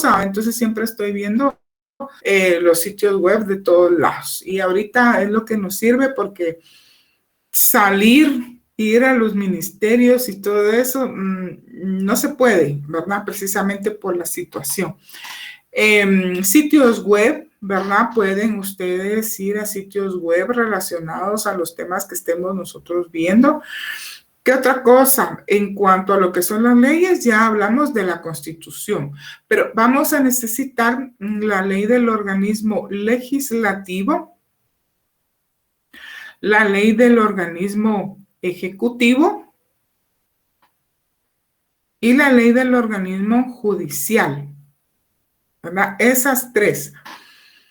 curiosa, entonces siempre estoy viendo los sitios web de todos lados. Y ahorita es lo que nos sirve porque salir, ir a los ministerios y todo eso, no se puede, ¿verdad? Precisamente por la situación. Sitios web, ¿verdad? Pueden ustedes ir a sitios web relacionados a los temas que estemos nosotros viendo. ¿Qué otra cosa? En cuanto a lo que son las leyes, ya hablamos de la Constitución, pero vamos a necesitar la ley del organismo legislativo, la ley del organismo ejecutivo y la ley del organismo judicial, ¿verdad? Esas tres.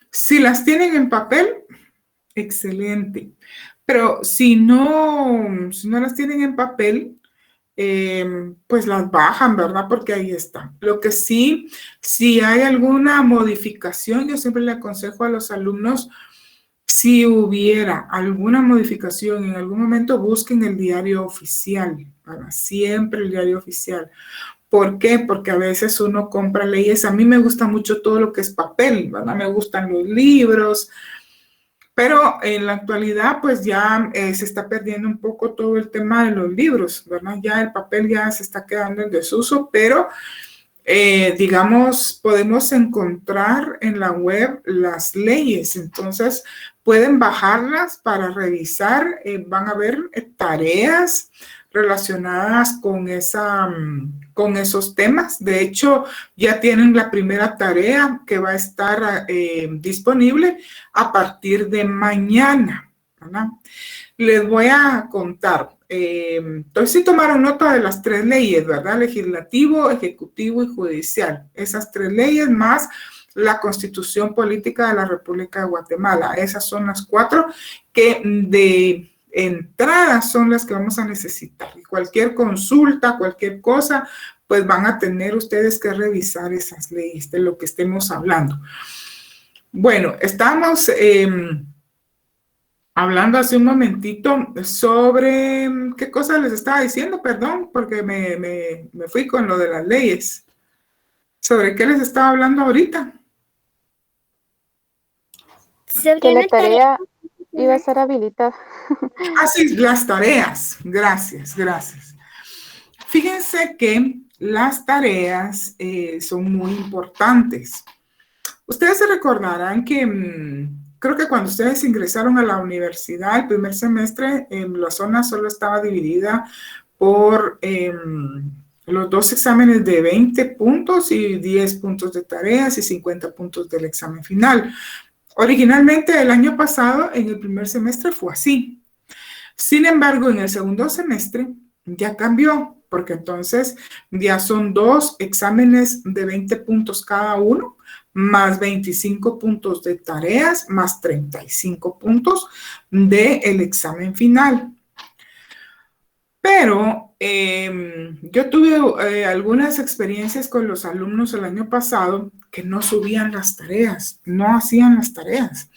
Si las tienen en papel, excelente. Pero si no las tienen en papel, pues las bajan, ¿verdad? Porque ahí está. Lo que sí, si hay alguna modificación, yo siempre le aconsejo a los alumnos, si hubiera alguna modificación en algún momento, busquen el diario oficial, ¿verdad? Siempre el diario oficial. ¿Por qué? Porque a veces uno compra leyes. A mí me gusta mucho todo lo que es papel, ¿verdad? Me gustan los libros, pero en la actualidad, pues ya se está perdiendo un poco todo el tema de los libros, ¿verdad? Ya el papel ya se está quedando en desuso, pero digamos, podemos encontrar en la web las leyes, entonces pueden bajarlas para revisar, van a ver tareas relacionadas con esos temas. De hecho, ya tienen la primera tarea que va a estar disponible a partir de mañana, ¿verdad? Les voy a contar. Entonces, sí tomaron nota de las tres leyes, ¿verdad? Legislativo, ejecutivo y judicial. Esas tres leyes más la Constitución Política de la República de Guatemala. Esas son las cuatro que de entrada son las que vamos a necesitar. Y cualquier consulta, cualquier cosa, pues van a tener ustedes que revisar esas leyes de lo que estemos hablando. Bueno, estamos hablando hace un momentito sobre qué cosa les estaba diciendo, perdón, porque me fui con lo de las leyes. ¿Sobre qué les estaba hablando ahorita? Que la tarea iba a ser habilitada. Ah, sí, las tareas. Gracias, gracias. Fíjense que las tareas son muy importantes. Ustedes se recordarán que creo que cuando ustedes ingresaron a la universidad, el primer semestre, la zona solo estaba dividida por los dos exámenes de 20 puntos y 10 puntos de tareas y 50 puntos del examen final. Originalmente, el año pasado, en el primer semestre fue así. Sin embargo, en el segundo semestre ya cambió, porque entonces ya son dos exámenes de 20 puntos cada uno, más 25 puntos de tareas, más 35 puntos del examen final. Pero yo tuve algunas experiencias con los alumnos el año pasado que no subían las tareas, no hacían las tareas.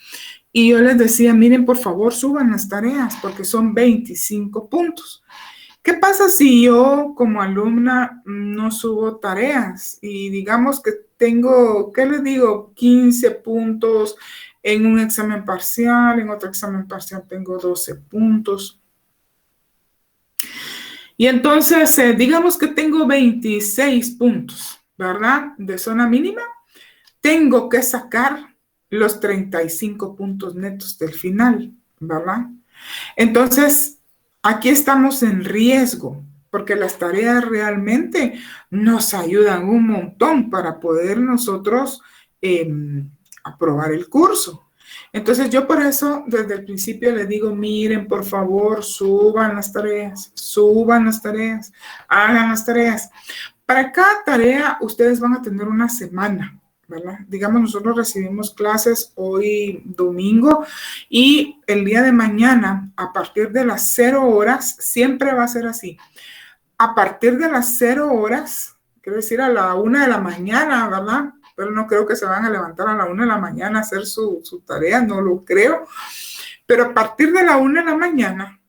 Y yo les decía, miren, por favor, suban las tareas porque son 25 puntos. ¿Qué pasa si yo como alumna no subo tareas? Y digamos que tengo, ¿qué les digo? 15 puntos en un examen parcial, en otro examen parcial tengo 12 puntos. Y entonces, digamos que tengo 26 puntos, ¿verdad? De zona mínima. Tengo que sacar los 35 puntos netos del final, ¿verdad? Entonces, aquí estamos en riesgo, porque las tareas realmente nos ayudan un montón para poder nosotros aprobar el curso. Entonces, yo por eso desde el principio les digo, miren, por favor, suban las tareas, hagan las tareas. Para cada tarea, ustedes van a tener una semana, ¿verdad? Digamos, nosotros recibimos clases hoy domingo y el día de mañana, a partir de las 0 horas, siempre va a ser así. A partir de las 0 horas, quiero decir a la 1 de la mañana, ¿verdad? Pero no creo que se van a levantar a la 1 de la mañana a hacer su tarea, no lo creo. Pero a partir de la 1 de la mañana,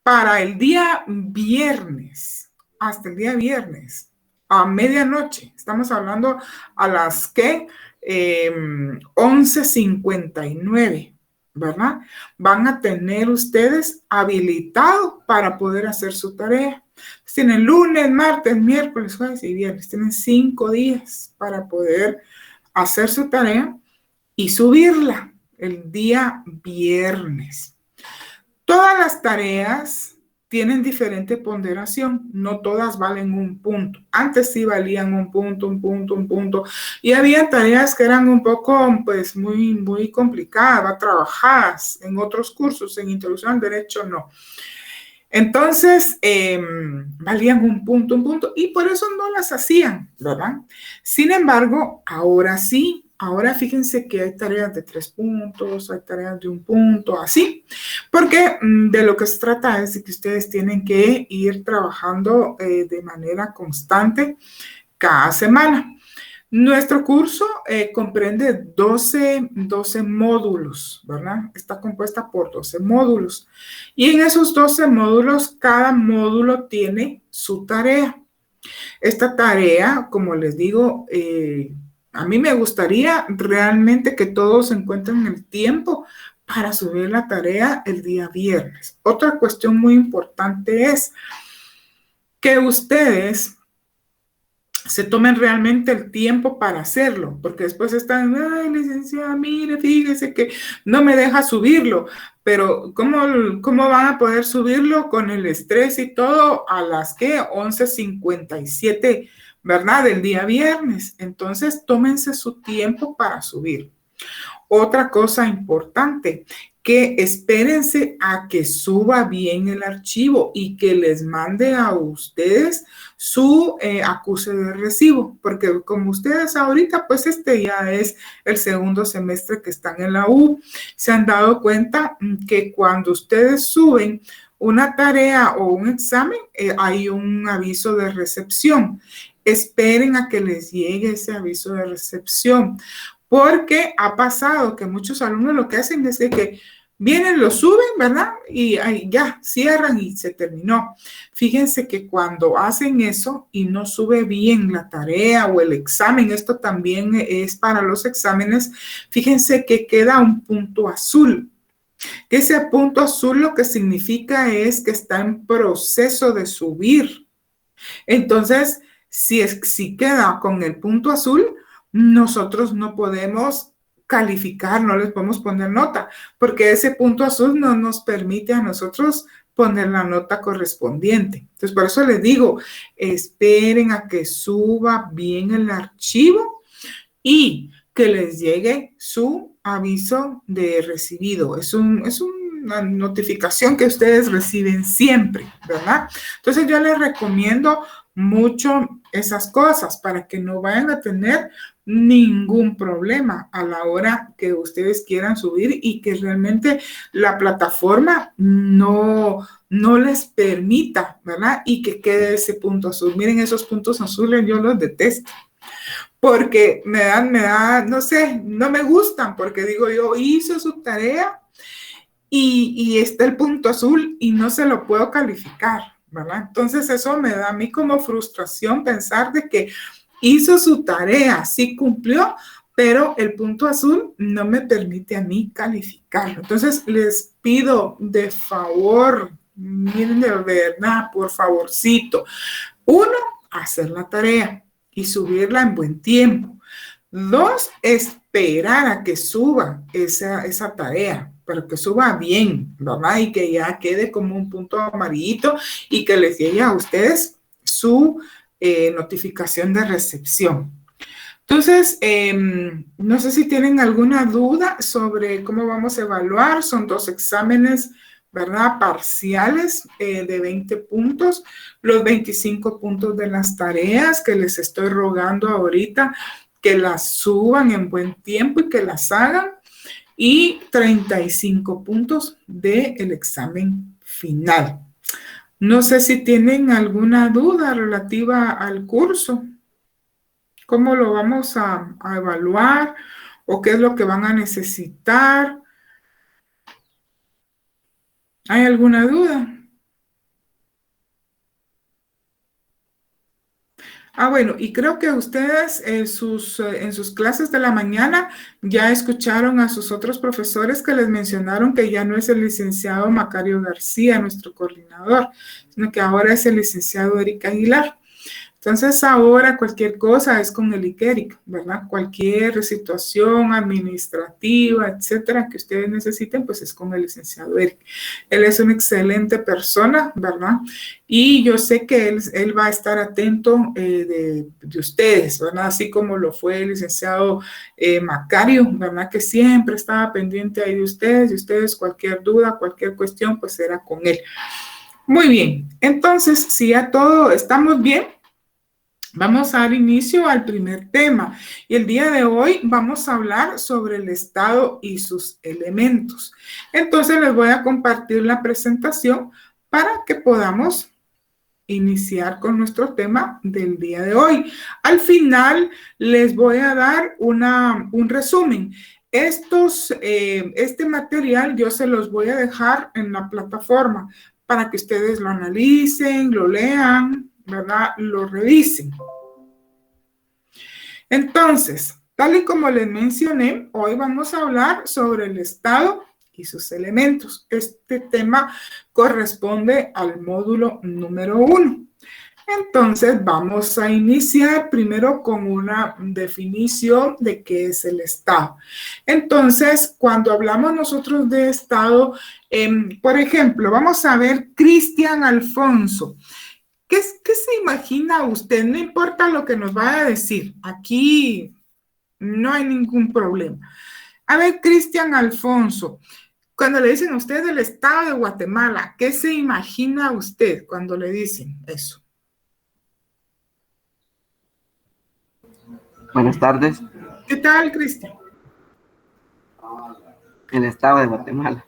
para el día viernes, hasta el día viernes, a medianoche. Estamos hablando a las que 11:59, ¿verdad? Van a tener ustedes habilitado para poder hacer su tarea. Tienen lunes, martes, miércoles, jueves y viernes. Tienen 5 días para poder hacer su tarea y subirla el día viernes. Todas las tareas tienen diferente ponderación, no todas valen un punto. Antes sí valían un punto, un punto, un punto. Y había tareas que eran un poco, pues, muy complicadas, trabajadas en otros cursos, en Introducción al Derecho no. Entonces, valían un punto, y por eso no las hacían, ¿verdad? Sin embargo, ahora sí, ahora fíjense que hay tareas de 3 puntos, hay tareas de 1 punto, así, porque de lo que se trata es de que ustedes tienen que ir trabajando de manera constante cada semana. Nuestro curso comprende 12 módulos, ¿verdad? Está compuesta por 12 módulos. Y en esos 12 módulos, cada módulo tiene su tarea. Esta tarea, como les digo, a mí me gustaría realmente que todos encuentren el tiempo para subir la tarea el día viernes. Otra cuestión muy importante es que ustedes se tomen realmente el tiempo para hacerlo, porque después están, ay, licenciada, mire, fíjese que no me deja subirlo, pero ¿cómo van a poder subirlo con el estrés y todo a las que 11:57, ¿verdad? Del día viernes. Entonces, tómense su tiempo para subir. Otra cosa importante, que espérense a que suba bien el archivo y que les mande a ustedes su acuse de recibo, porque como ustedes ahorita, pues este ya es el segundo semestre que están en la U, se han dado cuenta que cuando ustedes suben una tarea o un examen, hay un aviso de recepción. Esperen a que les llegue ese aviso de recepción. Porque ha pasado que muchos alumnos lo que hacen es que vienen, lo suben, ¿verdad? Y ahí ya, cierran y se terminó. Fíjense que cuando hacen eso y no sube bien la tarea o el examen, esto también es para los exámenes, fíjense que queda un punto azul. Ese punto azul lo que significa es que está en proceso de subir. Entonces, si queda con el punto azul, nosotros no podemos calificar, no les podemos poner nota, porque ese punto azul no nos permite a nosotros poner la nota correspondiente. Entonces, por eso les digo, esperen a que suba bien el archivo y que les llegue su aviso de recibido. Es una notificación que ustedes reciben siempre, ¿verdad? Entonces yo les recomiendo mucho esas cosas para que no vayan a tener ningún problema a la hora que ustedes quieran subir y que realmente la plataforma no les permita, ¿verdad? Y que quede ese punto azul. Miren, esos puntos azules yo los detesto porque no sé, no me gustan, porque digo yo, hizo su tarea y está el punto azul y no se lo puedo calificar, ¿verdad? Entonces eso me da a mí como frustración pensar de que hizo su tarea, sí cumplió, pero el punto azul no me permite a mí calificarlo. Entonces les pido de favor, miren de verdad, por favorcito, uno, hacer la tarea y subirla en buen tiempo. Dos, esperar a que suba esa tarea, pero que suba bien, ¿verdad? Y que ya quede como un punto amarillito y que les llegue a ustedes su notificación de recepción. Entonces, no sé si tienen alguna duda sobre cómo vamos a evaluar. Son 2 exámenes, ¿verdad? Parciales de 20 puntos, los 25 puntos de las tareas que les estoy rogando ahorita que las suban en buen tiempo y que las hagan, y 35 puntos del examen final. No sé si tienen alguna duda relativa al curso. ¿Cómo lo vamos a evaluar? ¿O qué es lo que van a necesitar? ¿Hay alguna duda? Bueno, y creo que ustedes en sus clases de la mañana ya escucharon a sus otros profesores que les mencionaron que ya no es el licenciado Macario García, nuestro coordinador, sino que ahora es el licenciado Eric Aguilar. Entonces ahora cualquier cosa es con el ICERIC, ¿verdad? Cualquier situación administrativa, etcétera, que ustedes necesiten, pues es con el licenciado Eric. Él es una excelente persona, ¿verdad? Y yo sé que él va a estar atento de ustedes, ¿verdad? Así como lo fue el licenciado Macario, ¿verdad? Que siempre estaba pendiente ahí de ustedes cualquier duda, cualquier cuestión, pues era con él. Muy bien, entonces, si ya todo estamos bien, vamos a dar inicio al primer tema y el día de hoy vamos a hablar sobre el Estado y sus elementos. Entonces les voy a compartir la presentación para que podamos iniciar con nuestro tema del día de hoy. Al final les voy a dar un resumen. Este material yo se los voy a dejar en la plataforma para que ustedes lo analicen, lo lean, ¿verdad? Lo revisen. Entonces, tal y como les mencioné, hoy vamos a hablar sobre el Estado y sus elementos. Este tema corresponde al módulo número 1. Entonces, vamos a iniciar primero con una definición de qué es el Estado. Entonces, cuando hablamos nosotros de Estado, por ejemplo, vamos a ver Cristian Alfonso. ¿Qué se imagina usted? No importa lo que nos vaya a decir, aquí no hay ningún problema. A ver, Cristian Alfonso, cuando le dicen a usted del Estado de Guatemala, ¿qué se imagina usted cuando le dicen eso? Buenas tardes. ¿Qué tal, Cristian? El Estado de Guatemala.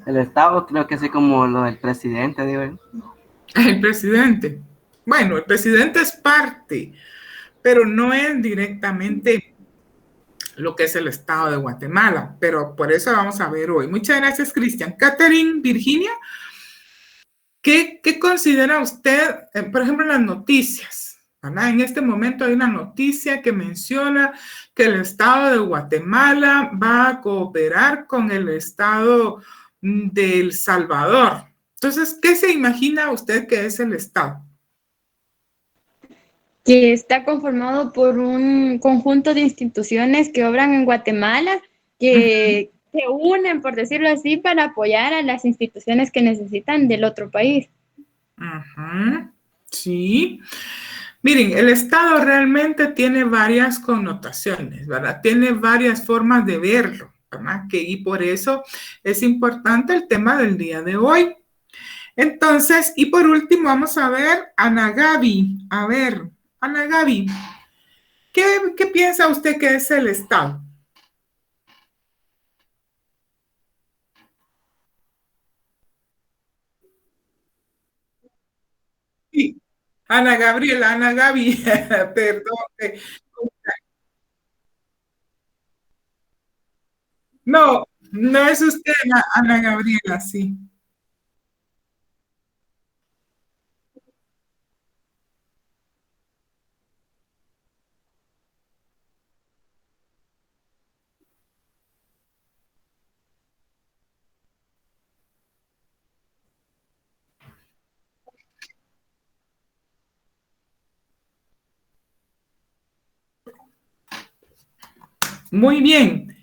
El Estado creo que así como lo del presidente, digo yo. El presidente. Bueno, el presidente es parte, pero no es directamente lo que es el Estado de Guatemala, pero por eso vamos a ver hoy. Muchas gracias, Cristian. Catherine, Virginia, ¿qué considera usted, por ejemplo, en las noticias? ¿Verdad? En este momento hay una noticia que menciona que el Estado de Guatemala va a cooperar con el Estado de El Salvador. Entonces, ¿qué se imagina usted que es el Estado? Que está conformado por un conjunto de instituciones que obran en Guatemala, que se unen, por decirlo así, para apoyar a las instituciones que necesitan del otro país. Sí. Miren, el Estado realmente tiene varias connotaciones, ¿verdad? Tiene varias formas de verlo, ¿verdad? Y por eso es importante el tema del día de hoy. Entonces, y por último, vamos a ver Ana Gaby. A ver, Ana Gaby, ¿qué piensa usted que es el Estado? Sí, Ana Gabriela, Ana Gaby, perdón. No, no es usted, Ana Gabriela, sí. Muy bien.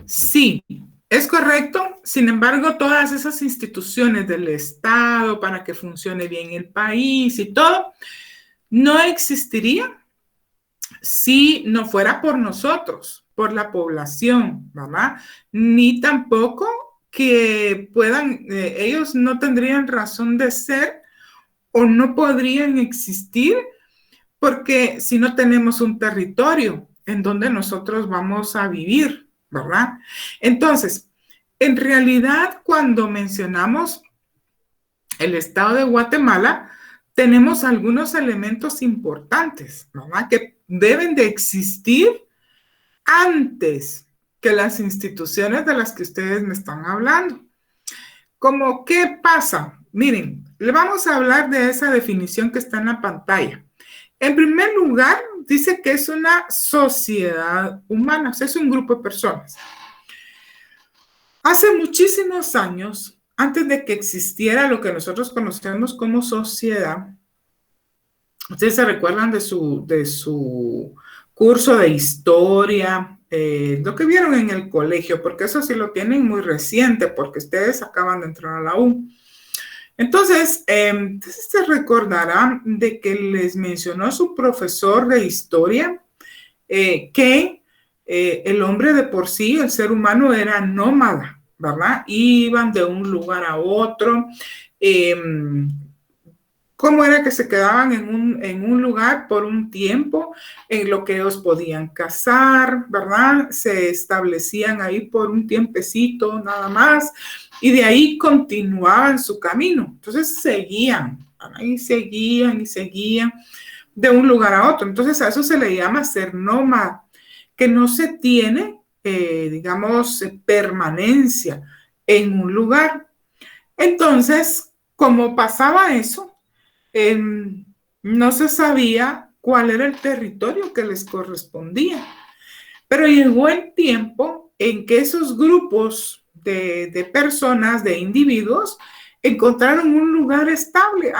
Sí, es correcto. Sin embargo, todas esas instituciones del Estado para que funcione bien el país y todo, no existiría si no fuera por nosotros, por la población, ¿verdad? Ni tampoco que puedan, ellos no tendrían razón de ser o no podrían existir porque si no tenemos un territorio en donde nosotros vamos a vivir, ¿verdad? Entonces, en realidad, cuando mencionamos el Estado de Guatemala, tenemos algunos elementos importantes, ¿verdad? Que deben de existir antes que las instituciones de las que ustedes me están hablando. ¿Cómo qué pasa? Miren, le vamos a hablar de esa definición que está en la pantalla. En primer lugar, dice que es una sociedad humana, o sea, es un grupo de personas. Hace muchísimos años, antes de que existiera lo que nosotros conocemos como sociedad, ustedes se recuerdan de su curso de historia, lo que vieron en el colegio, porque eso sí lo tienen muy reciente, porque ustedes acaban de entrar a la U. Entonces, se recordarán de que les mencionó su profesor de historia que el hombre de por sí, el ser humano, era nómada, ¿verdad? Iban de un lugar a otro. ¿Cómo era que se quedaban en un lugar por un tiempo en lo que ellos podían cazar, ¿verdad? Se establecían ahí por un tiempecito nada más y de ahí continuaban su camino. Entonces seguían, ahí seguían y seguían de un lugar a otro. Entonces a eso se le llama ser nómada, que no se tiene, digamos, permanencia en un lugar. Entonces, como pasaba eso, no se sabía cuál era el territorio que les correspondía. Pero llegó el tiempo en que esos grupos de personas, de individuos, encontraron un lugar estable.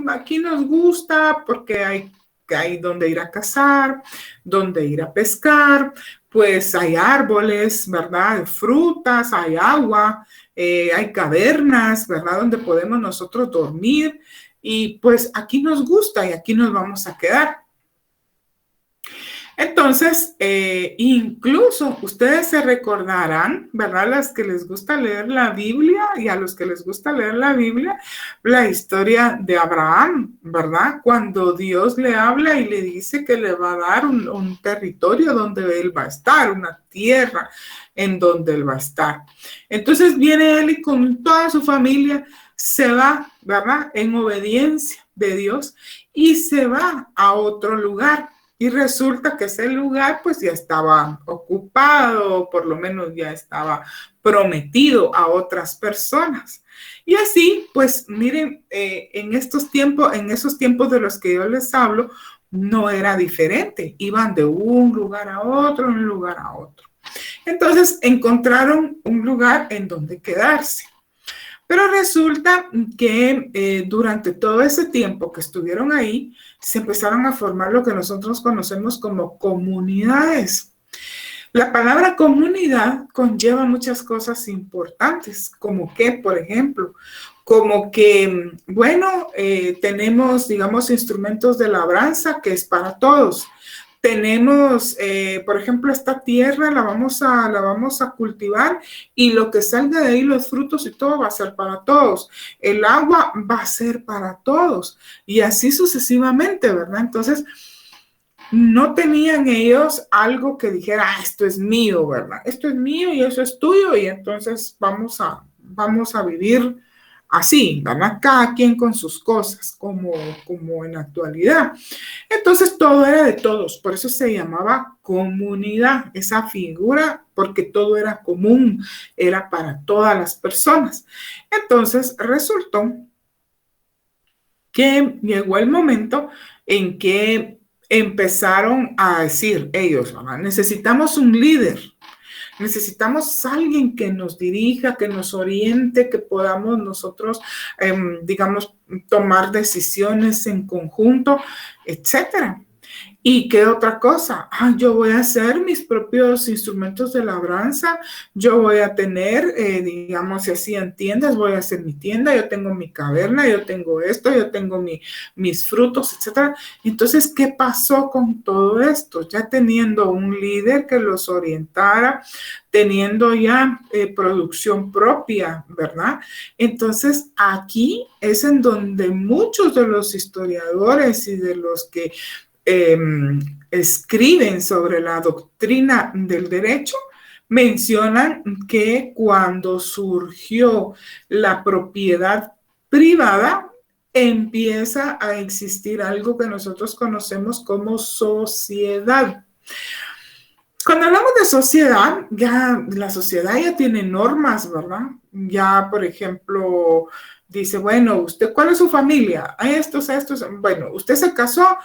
Aquí nos gusta porque hay donde ir a cazar, donde ir a pescar, pues hay árboles, ¿verdad? Frutas, hay agua, hay cavernas, ¿verdad? Donde podemos nosotros dormir. Y pues aquí nos gusta y aquí nos vamos a quedar. Entonces, incluso ustedes se recordarán, ¿verdad? Las que les gusta leer la Biblia y a los que les gusta leer la Biblia, la historia de Abraham, ¿verdad? Cuando Dios le habla y le dice que le va a dar un territorio donde él va a estar, una tierra en donde él va a estar. Entonces viene él y con toda su familia se va, ¿verdad? En obediencia de Dios y se va a otro lugar. Y resulta que ese lugar pues ya estaba ocupado, por lo menos ya estaba prometido a otras personas. Y así, pues miren, en esos tiempos de los que yo les hablo, no era diferente. Iban de un lugar a otro, un lugar a otro. Entonces encontraron un lugar en donde quedarse. Pero resulta que durante todo ese tiempo que estuvieron ahí, se empezaron a formar lo que nosotros conocemos como comunidades. La palabra comunidad conlleva muchas cosas importantes, como que, por ejemplo, como que, bueno, tenemos, digamos, instrumentos de labranza que es para todos. Tenemos, por ejemplo, esta tierra la vamos a cultivar y lo que salga de ahí, los frutos y todo va a ser para todos. El agua va a ser para todos y así sucesivamente, ¿verdad? Entonces, no tenían ellos algo que dijera, esto es mío, ¿verdad? Esto es mío y eso es tuyo y entonces vamos a vivir así, ¿verdad? Cada quien con sus cosas, como en la actualidad. Entonces todo era de todos, por eso se llamaba comunidad, esa figura, porque todo era común, era para todas las personas. Entonces resultó que llegó el momento en que empezaron a decir ellos, ¿verdad? Necesitamos un líder. Necesitamos alguien que nos dirija, que nos oriente, que podamos nosotros, digamos, tomar decisiones en conjunto, etcétera. ¿Y qué otra cosa? Yo voy a hacer mis propios instrumentos de labranza, yo voy a tener, digamos, si así entiendes, voy a hacer mi tienda, yo tengo mi caverna, yo tengo esto, yo tengo mis frutos, etcétera. Entonces, ¿qué pasó con todo esto? Ya teniendo un líder que los orientara, teniendo ya producción propia, ¿verdad? Entonces, aquí es en donde muchos de los historiadores y de los que escriben sobre la doctrina del derecho, mencionan que cuando surgió la propiedad privada, empieza a existir algo que nosotros conocemos como sociedad. Cuando hablamos de sociedad, ya la sociedad ya tiene normas, ¿verdad? Ya, por ejemplo, dice, bueno, ¿usted cuál es su familia? A estos, a estos. Bueno, ¿usted se casó?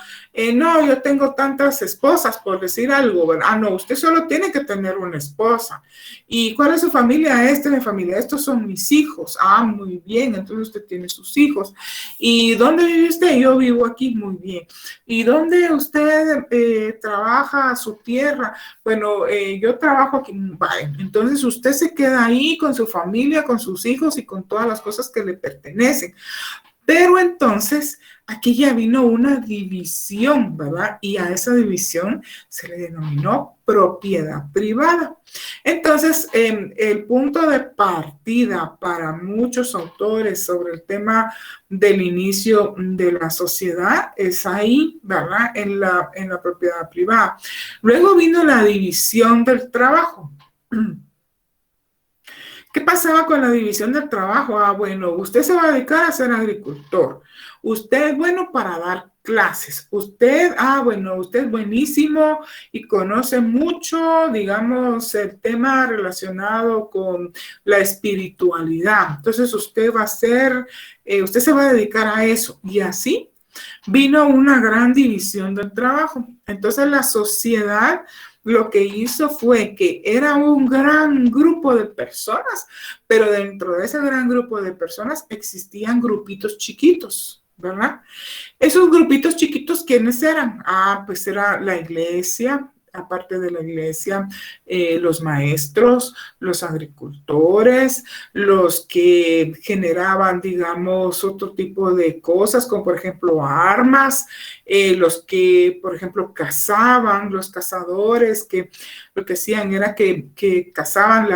No, yo tengo tantas esposas, por decir algo, ¿verdad? Ah, no, usted solo tiene que tener una esposa. ¿Y cuál es su familia? Esta es mi familia, estos son mis hijos. Ah, muy bien, entonces usted tiene sus hijos. ¿Y dónde vive usted? Yo vivo aquí, muy bien. ¿Y dónde usted trabaja su tierra? Bueno, yo trabajo aquí. Vale, entonces usted se queda ahí con su familia, con sus hijos y con todas las cosas que le pertenecen. Pero entonces aquí ya vino una división, ¿verdad? Y a esa división se le denominó propiedad privada. Entonces, el punto de partida para muchos autores sobre el tema del inicio de la sociedad es ahí, ¿verdad? En la propiedad privada. Luego vino la división del trabajo. ¿Qué pasaba con la división del trabajo? Ah, bueno, usted se va a dedicar a ser agricultor. Usted es bueno para dar clases. Usted, bueno, usted es buenísimo y conoce mucho, digamos, el tema relacionado con la espiritualidad. Entonces, usted va a ser, usted se va a dedicar a eso. Y así vino una gran división del trabajo. Entonces, la sociedad lo que hizo fue que era un gran grupo de personas, pero dentro de ese gran grupo de personas existían grupitos chiquitos, ¿verdad? Esos grupitos chiquitos, ¿quiénes eran? Pues era la iglesia, aparte de la iglesia, los maestros, los agricultores, los que generaban, digamos, otro tipo de cosas, como por ejemplo armas, los que, por ejemplo, cazaban, los cazadores, que lo que hacían era que cazaban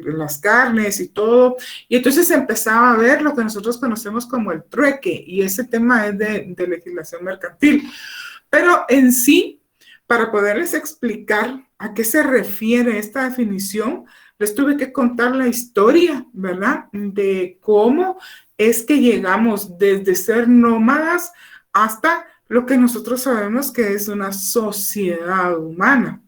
las carnes y todo. Y entonces empezaba a ver lo que nosotros conocemos como el trueque, y ese tema es de legislación mercantil. Pero en sí, para poderles explicar a qué se refiere esta definición, les tuve que contar la historia, ¿verdad? De cómo es que llegamos desde ser nómadas hasta lo que nosotros sabemos que es una sociedad humana.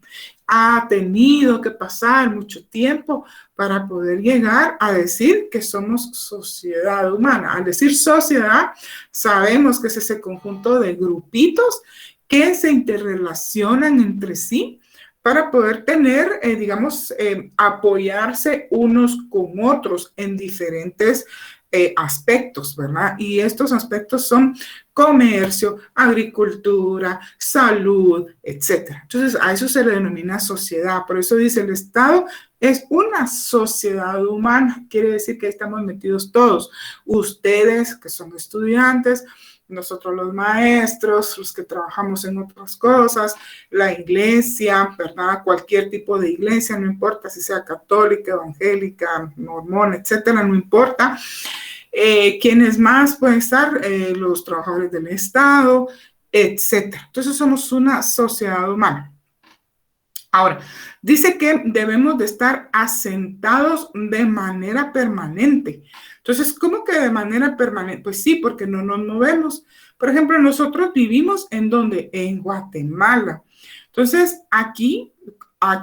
Ha tenido que pasar mucho tiempo para poder llegar a decir que somos sociedad humana. Al decir sociedad, sabemos que es ese conjunto de grupitos que se interrelacionan entre sí para poder tener, digamos, apoyarse unos con otros en diferentes aspectos, ¿verdad? Y estos aspectos son comercio, agricultura, salud, etcétera. Entonces, a eso se le denomina sociedad. Por eso dice el Estado es una sociedad humana. Quiere decir que ahí estamos metidos todos. Ustedes que son estudiantes, nosotros los maestros, los que trabajamos en otras cosas, la iglesia, ¿verdad? Cualquier tipo de iglesia, no importa si sea católica, evangélica, mormón, etcétera, no importa. ¿Quiénes más pueden estar? Los trabajadores del Estado, etcétera. Entonces somos una sociedad humana. Ahora, dice que debemos de estar asentados de manera permanente. Entonces, ¿cómo que de manera permanente? Pues sí, porque no nos movemos. Por ejemplo, nosotros vivimos ¿en dónde? En Guatemala. Entonces, aquí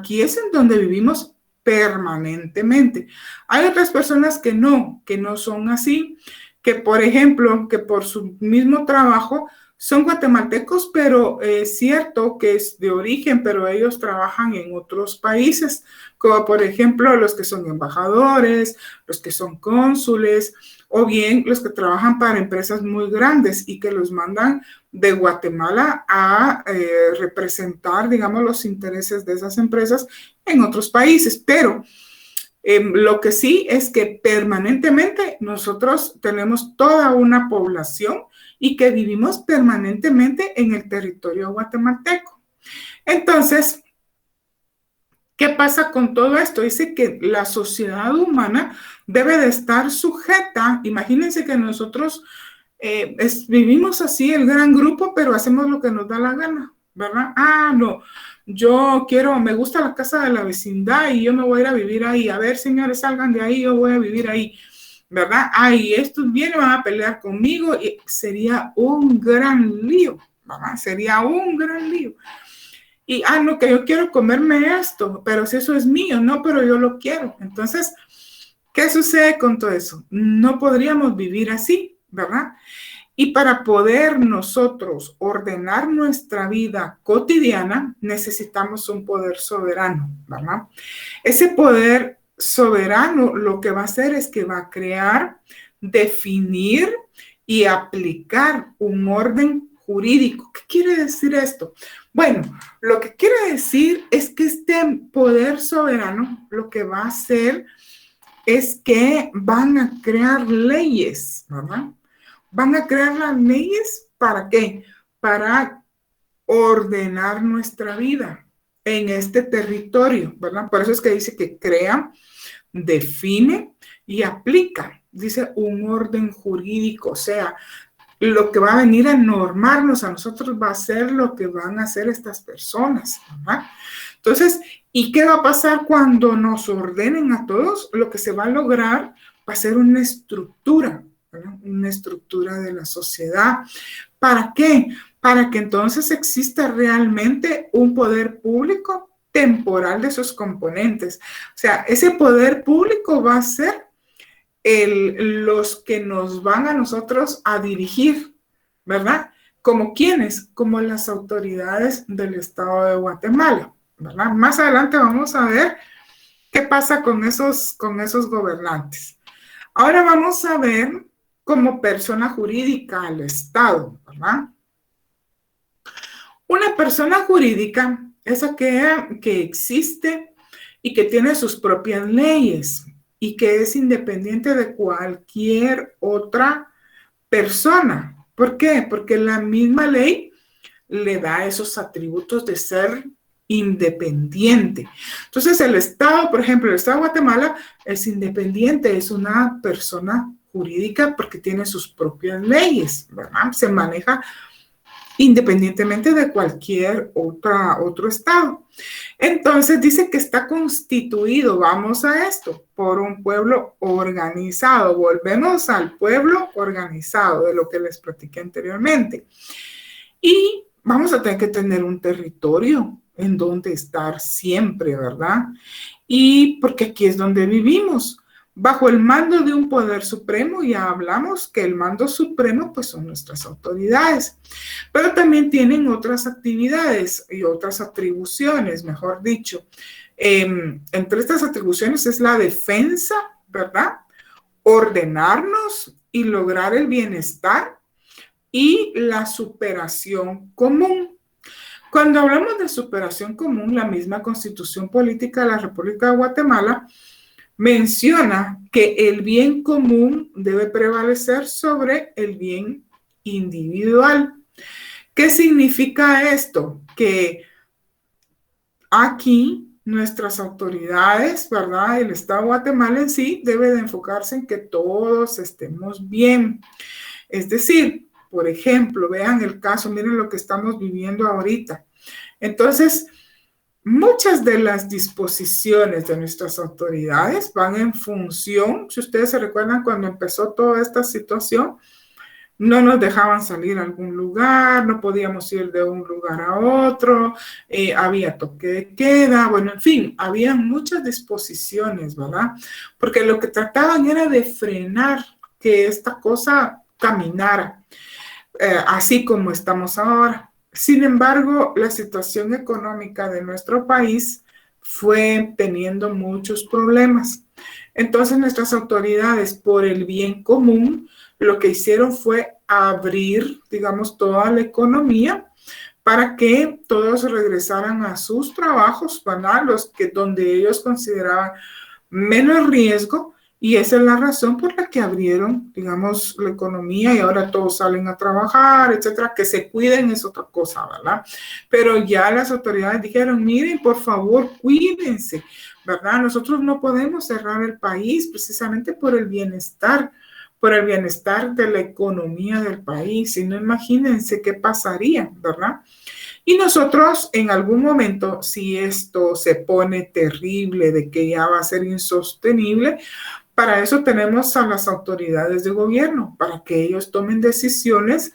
es en donde vivimos permanentemente. Hay otras personas que no son así, que por ejemplo, que por su mismo trabajo son guatemaltecos, pero es cierto que es de origen, pero ellos trabajan en otros países, como por ejemplo los que son embajadores, los que son cónsules, o bien los que trabajan para empresas muy grandes y que los mandan de Guatemala a representar, digamos, los intereses de esas empresas en otros países. Pero lo que sí es que permanentemente nosotros tenemos toda una población y que vivimos permanentemente en el territorio guatemalteco. Entonces, ¿qué pasa con todo esto? Dice que la sociedad humana debe de estar sujeta. Imagínense que nosotros vivimos así, el gran grupo, pero hacemos lo que nos da la gana, ¿verdad? No, me gusta la casa de la vecindad y yo me voy a ir a vivir ahí. A ver, señores, salgan de ahí, yo voy a vivir ahí, ¿verdad? Y estos vienen, van a pelear conmigo y sería un gran lío, ¿verdad? Sería un gran lío. Y, no, que yo quiero comerme esto, pero si eso es mío, no, pero yo lo quiero. Entonces, ¿Qué sucede con todo eso? No podríamos vivir así, ¿verdad? Y para poder nosotros ordenar nuestra vida cotidiana, necesitamos un poder soberano, ¿verdad? Ese poder soberano lo que va a hacer es que va a crear, definir y aplicar un orden jurídico. ¿Qué quiere decir esto? Bueno, lo que quiere decir es que este poder soberano lo que va a hacer es que van a crear leyes, ¿verdad? Van a crear las leyes ¿para qué? Para ordenar nuestra vida en este territorio, ¿verdad? Por eso es que dice que crea, define y aplica. Dice un orden jurídico, o sea, lo que va a venir a normarnos a nosotros va a ser lo que van a hacer estas personas, ¿verdad? Entonces, ¿y qué va a pasar cuando nos ordenen a todos? Lo que se va a lograr va a ser una estructura, ¿verdad? Una estructura de la sociedad. ¿Para qué? Para que entonces exista realmente un poder público temporal de sus componentes. O sea, ese poder público va a ser los que nos van a nosotros a dirigir, ¿verdad? ¿Como quiénes? Como las autoridades del Estado de Guatemala, ¿verdad? Más adelante vamos a ver qué pasa con esos gobernantes. Ahora vamos a ver como persona jurídica al Estado, ¿verdad? Una persona jurídica es aquella que existe y que tiene sus propias leyes y que es independiente de cualquier otra persona. ¿Por qué? Porque la misma ley le da esos atributos de ser independiente. Entonces, el Estado, por ejemplo, el Estado de Guatemala es independiente, es una persona jurídica porque tiene sus propias leyes, ¿verdad? Se maneja independientemente de cualquier otro estado. Entonces dice que está constituido, vamos a esto, por un pueblo organizado. Volvemos al pueblo organizado, de lo que les platiqué anteriormente. Y vamos a tener que tener un territorio en donde estar siempre, ¿verdad? Y porque aquí es donde vivimos. Bajo el mando de un poder supremo, ya hablamos que el mando supremo pues son nuestras autoridades, pero también tienen otras actividades y otras atribuciones, mejor dicho. Entre estas atribuciones es la defensa, ¿verdad? Ordenarnos y lograr el bienestar y la superación común. Cuando hablamos de superación común, la misma Constitución Política de la República de Guatemala menciona que el bien común debe prevalecer sobre el bien individual. ¿Qué significa esto? Que aquí nuestras autoridades, ¿verdad? El Estado de Guatemala en sí debe de enfocarse en que todos estemos bien. Es decir, por ejemplo, vean el caso, miren lo que estamos viviendo ahorita. Entonces, muchas de las disposiciones de nuestras autoridades van en función, si ustedes se recuerdan cuando empezó toda esta situación, no nos dejaban salir a algún lugar, no podíamos ir de un lugar a otro, había toque de queda, bueno, en fin, había muchas disposiciones, ¿verdad? Porque lo que trataban era de frenar que esta cosa caminara, así como estamos ahora. Sin embargo, la situación económica de nuestro país fue teniendo muchos problemas. Entonces, nuestras autoridades, por el bien común, lo que hicieron fue abrir, digamos, toda la economía para que todos regresaran a sus trabajos, ¿verdad? Donde ellos consideraban menos riesgo. Y esa es la razón por la que abrieron, digamos, la economía y ahora todos salen a trabajar, etcétera. Que se cuiden es otra cosa, ¿verdad? Pero ya las autoridades dijeron, miren, por favor, cuídense, ¿verdad? Nosotros no podemos cerrar el país precisamente por el bienestar de la economía del país. Si no, imagínense qué pasaría, ¿verdad? Y nosotros en algún momento, si esto se pone terrible, de que ya va a ser insostenible, para eso tenemos a las autoridades de gobierno, para que ellos tomen decisiones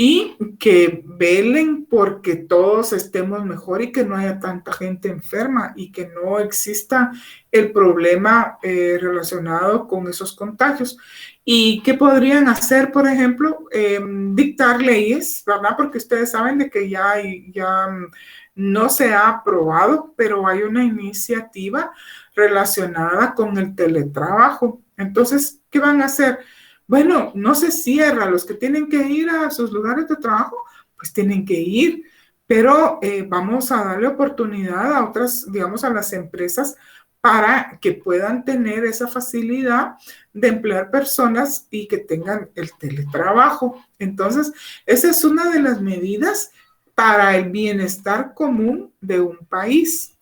y que velen porque todos estemos mejor y que no haya tanta gente enferma y que no exista el problema relacionado con esos contagios. ¿Y qué podrían hacer, por ejemplo? Dictar leyes, ¿verdad? Porque ustedes saben de que ya no se ha aprobado, pero hay una iniciativa relacionada con el teletrabajo. Entonces, ¿qué van a hacer? Bueno, no se cierra. Los que tienen que ir a sus lugares de trabajo, pues tienen que ir, pero vamos a darle oportunidad a otras, digamos, a las empresas para que puedan tener esa facilidad de emplear personas y que tengan el teletrabajo. Entonces, esa es una de las medidas para el bienestar común de un país.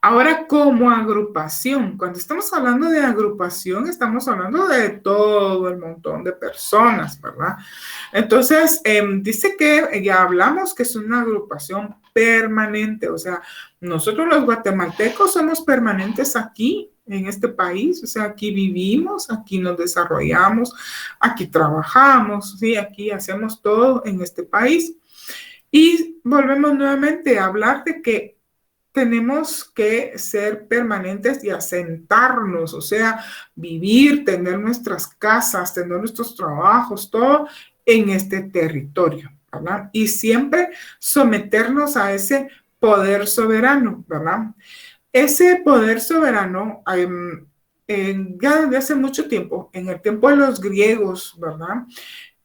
Ahora, como agrupación, cuando estamos hablando de agrupación, estamos hablando de todo el montón de personas, ¿verdad? Entonces, dice que ya hablamos que es una agrupación permanente, o sea, nosotros los guatemaltecos somos permanentes aquí, en este país, o sea, aquí vivimos, aquí nos desarrollamos, aquí trabajamos, ¿sí? Aquí hacemos todo en este país. Y volvemos nuevamente a hablar de que tenemos que ser permanentes y asentarnos, o sea, vivir, tener nuestras casas, tener nuestros trabajos, todo en este territorio, ¿verdad? Y siempre someternos a ese poder soberano, ¿verdad? Ese poder soberano, ya desde hace mucho tiempo, en el tiempo de los griegos, ¿verdad?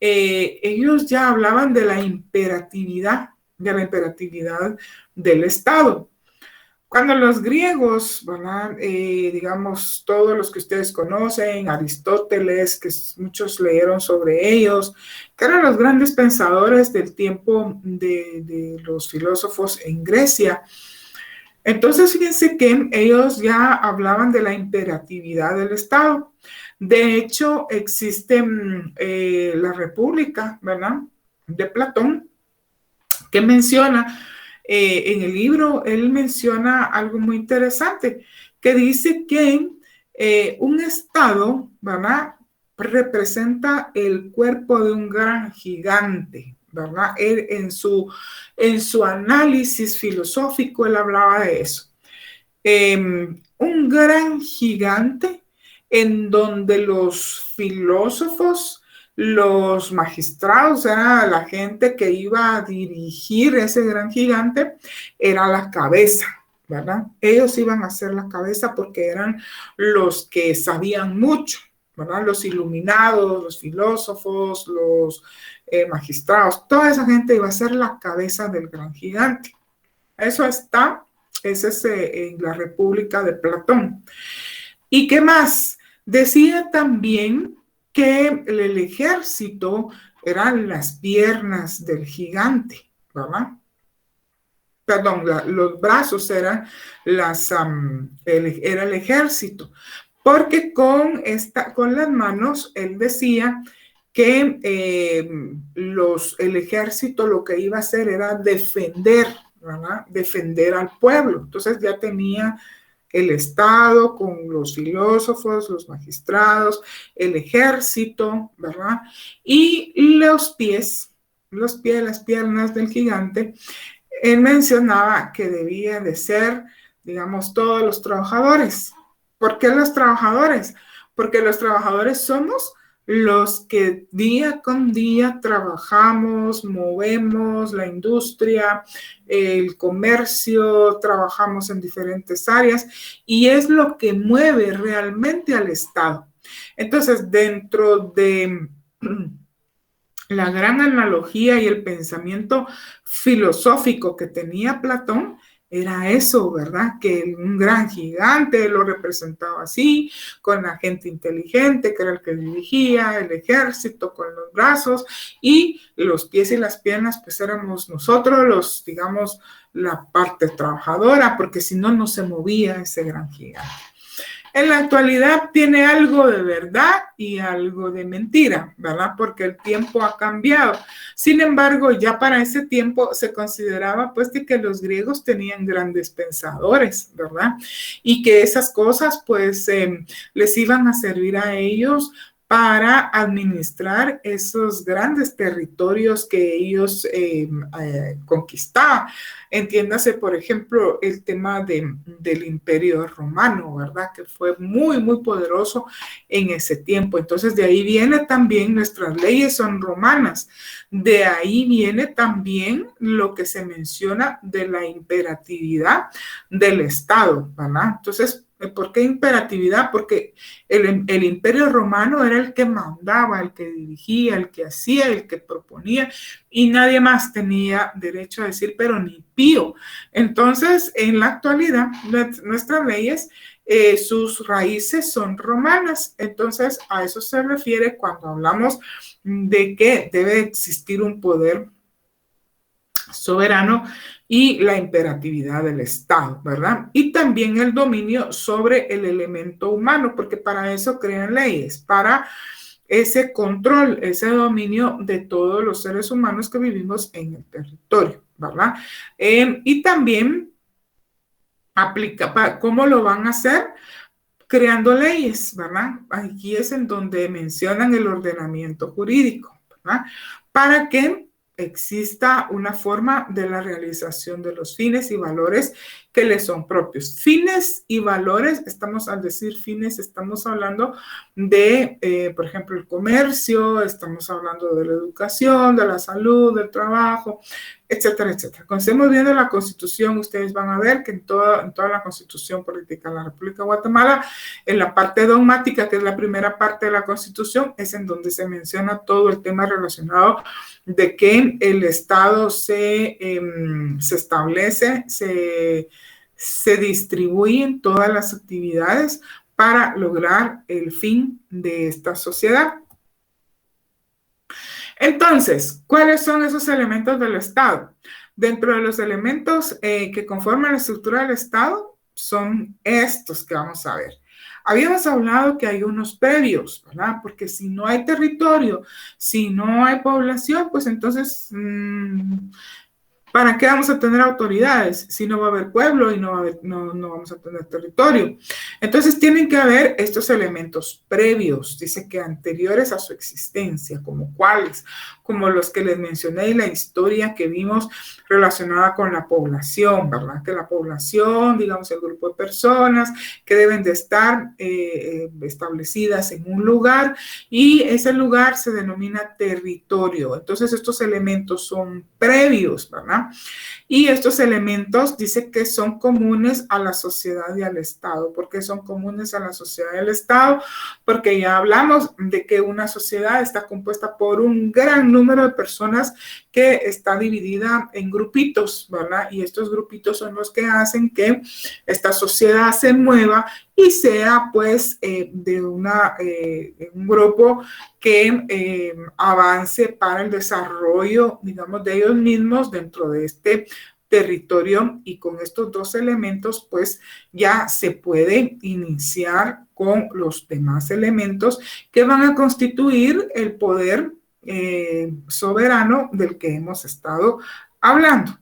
Ellos ya hablaban de la imperatividad del Estado. Cuando los griegos, ¿verdad? Digamos, todos los que ustedes conocen, Aristóteles, que muchos leyeron sobre ellos, que eran los grandes pensadores del tiempo de los filósofos en Grecia. Entonces, fíjense que ellos ya hablaban de la imperatividad del Estado. De hecho, existe la República, ¿verdad? De Platón, que menciona, en el libro, él menciona algo muy interesante, que dice que un Estado, ¿verdad? Representa el cuerpo de un gran gigante, ¿verdad? Él, en su análisis filosófico, él hablaba de eso. Un gran gigante en donde los filósofos, los magistrados, era la gente que iba a dirigir ese gran gigante, era la cabeza, ¿verdad? Ellos iban a ser la cabeza porque eran los que sabían mucho, ¿verdad? Los iluminados, los filósofos, los magistrados, toda esa gente iba a ser la cabeza del gran gigante. Eso está, ese es en la República de Platón. ¿Y qué más? Decía también que el ejército eran las piernas del gigante, ¿verdad? Perdón, los brazos eran era el ejército, porque con las manos, él decía que el ejército lo que iba a hacer era defender, ¿verdad? Defender al pueblo. Entonces ya tenía el Estado con los filósofos, los magistrados, el ejército, ¿verdad? Y los pies, las piernas del gigante, él mencionaba que debía de ser, digamos, todos los trabajadores. ¿Por qué los trabajadores? Porque los trabajadores somos los que día con día trabajamos, movemos la industria, el comercio, trabajamos en diferentes áreas y es lo que mueve realmente al Estado. Entonces, dentro de la gran analogía y el pensamiento filosófico que tenía Platón, era eso, ¿verdad? Que un gran gigante lo representaba así, con la gente inteligente, que era el que dirigía, el ejército con los brazos y los pies y las piernas, pues éramos nosotros los, digamos, la parte trabajadora, porque si no, no se movía ese gran gigante. En la actualidad tiene algo de verdad y algo de mentira, ¿verdad? Porque el tiempo ha cambiado. Sin embargo, ya para ese tiempo se consideraba pues que los griegos tenían grandes pensadores, ¿verdad? Y que esas cosas pues les iban a servir a ellos para administrar esos grandes territorios que ellos conquistaban. Entiéndase, por ejemplo, el tema del Imperio Romano, ¿verdad? Que fue muy, muy poderoso en ese tiempo. Entonces, de ahí viene también, nuestras leyes son romanas. De ahí viene también lo que se menciona de la imperatividad del Estado, ¿verdad? Entonces, ¿por qué imperatividad? Porque el Imperio Romano era el que mandaba, el que dirigía, el que hacía, el que proponía, y nadie más tenía derecho a decir, pero ni pío. Entonces, en la actualidad, nuestras leyes, sus raíces son romanas. Entonces, a eso se refiere cuando hablamos de que debe existir un poder soberano y la imperatividad del Estado, ¿verdad? Y también el dominio sobre el elemento humano, porque para eso crean leyes, para ese control, ese dominio de todos los seres humanos que vivimos en el territorio, ¿verdad? Y también aplica, ¿cómo lo van a hacer? Creando leyes, ¿verdad? Aquí es en donde mencionan el ordenamiento jurídico, ¿verdad? Para que exista una forma de la realización de los fines y valores que les son propios. Fines y valores, al decir fines, estamos hablando de, por ejemplo, el comercio, estamos hablando de la educación, de la salud, del trabajo, etcétera, etcétera. Cuando estemos viendo la Constitución, ustedes van a ver que en toda la Constitución Política de la República de Guatemala, en la parte dogmática, que es la primera parte de la Constitución, es en donde se menciona todo el tema relacionado de que el Estado se establece, se distribuyen todas las actividades para lograr el fin de esta sociedad. Entonces, ¿cuáles son esos elementos del Estado? Dentro de los elementos que conforman la estructura del Estado son estos que vamos a ver. Habíamos hablado que hay unos previos, ¿verdad? Porque si no hay territorio, si no hay población, pues entonces, ¿para qué vamos a tener autoridades si no va a haber pueblo y no vamos a tener territorio? Entonces tienen que haber estos elementos previos, dice que anteriores a su existencia, como cuáles, como los que les mencioné y la historia que vimos relacionada con la población, ¿verdad? Que la población, digamos, el grupo de personas que deben de estar establecidas en un lugar y ese lugar se denomina territorio. Entonces estos elementos son previos, ¿verdad? Y estos elementos dice que son comunes a la sociedad y al Estado. ¿Por qué son comunes a la sociedad y al Estado? Porque ya hablamos de que una sociedad está compuesta por un gran número de personas que está dividida en grupitos, ¿verdad? Y estos grupitos son los que hacen que esta sociedad se mueva y sea pues de un grupo que avance para el desarrollo, digamos, de ellos mismos dentro de este territorio, y con estos dos elementos pues ya se puede iniciar con los demás elementos que van a constituir el poder soberano del que hemos estado hablando.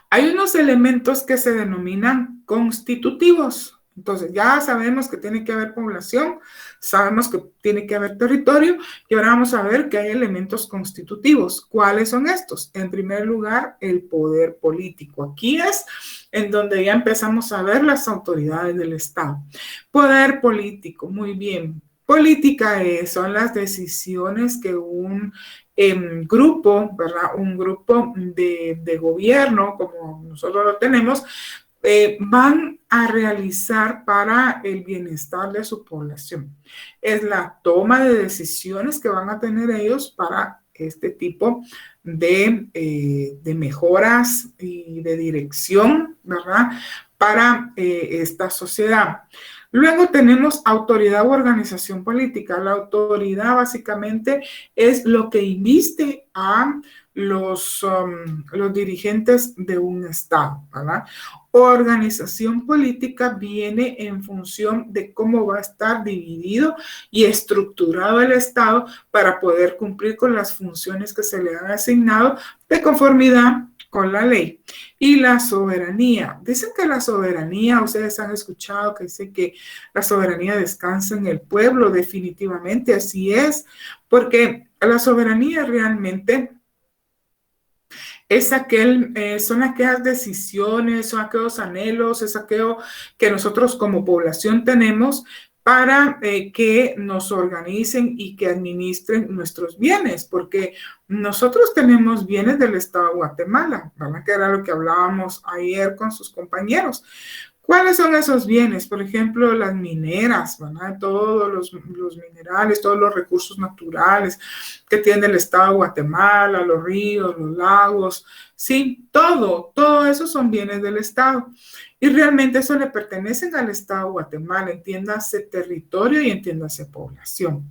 Hay unos elementos que se denominan constitutivos. Entonces, ya sabemos que tiene que haber población, sabemos que tiene que haber territorio, y ahora vamos a ver que hay elementos constitutivos. ¿Cuáles son estos? En primer lugar, el poder político. Aquí es en donde ya empezamos a ver las autoridades del Estado. Poder político, muy bien. Política son las decisiones que un grupo, ¿verdad? Un grupo de gobierno, como nosotros lo tenemos, van a realizar para el bienestar de su población. Es la toma de decisiones que van a tener ellos para este tipo de mejoras y de dirección, ¿verdad? Para esta sociedad. Luego tenemos autoridad u organización política. La autoridad básicamente es lo que inviste a los dirigentes de un Estado, ¿verdad? organización política viene en función de cómo va a estar dividido y estructurado el Estado para poder cumplir con las funciones que se le han asignado de conformidad con la ley. Y la soberanía. Dicen que la soberanía, ustedes han escuchado que dice que la soberanía descansa en el pueblo, definitivamente así es, porque la soberanía realmente son aquellas decisiones, son aquellos anhelos, es aquello que nosotros como población tenemos para que nos organicen y que administren nuestros bienes, porque nosotros tenemos bienes del Estado de Guatemala, ¿verdad? Que era lo que hablábamos ayer con sus compañeros. ¿Cuáles son esos bienes? Por ejemplo, las mineras, ¿verdad? Todos los minerales, todos los recursos naturales que tiene el Estado de Guatemala, los ríos, los lagos, sí, todo eso son bienes del Estado. Y realmente eso le pertenecen al Estado de Guatemala, entiéndase territorio y entiéndase población.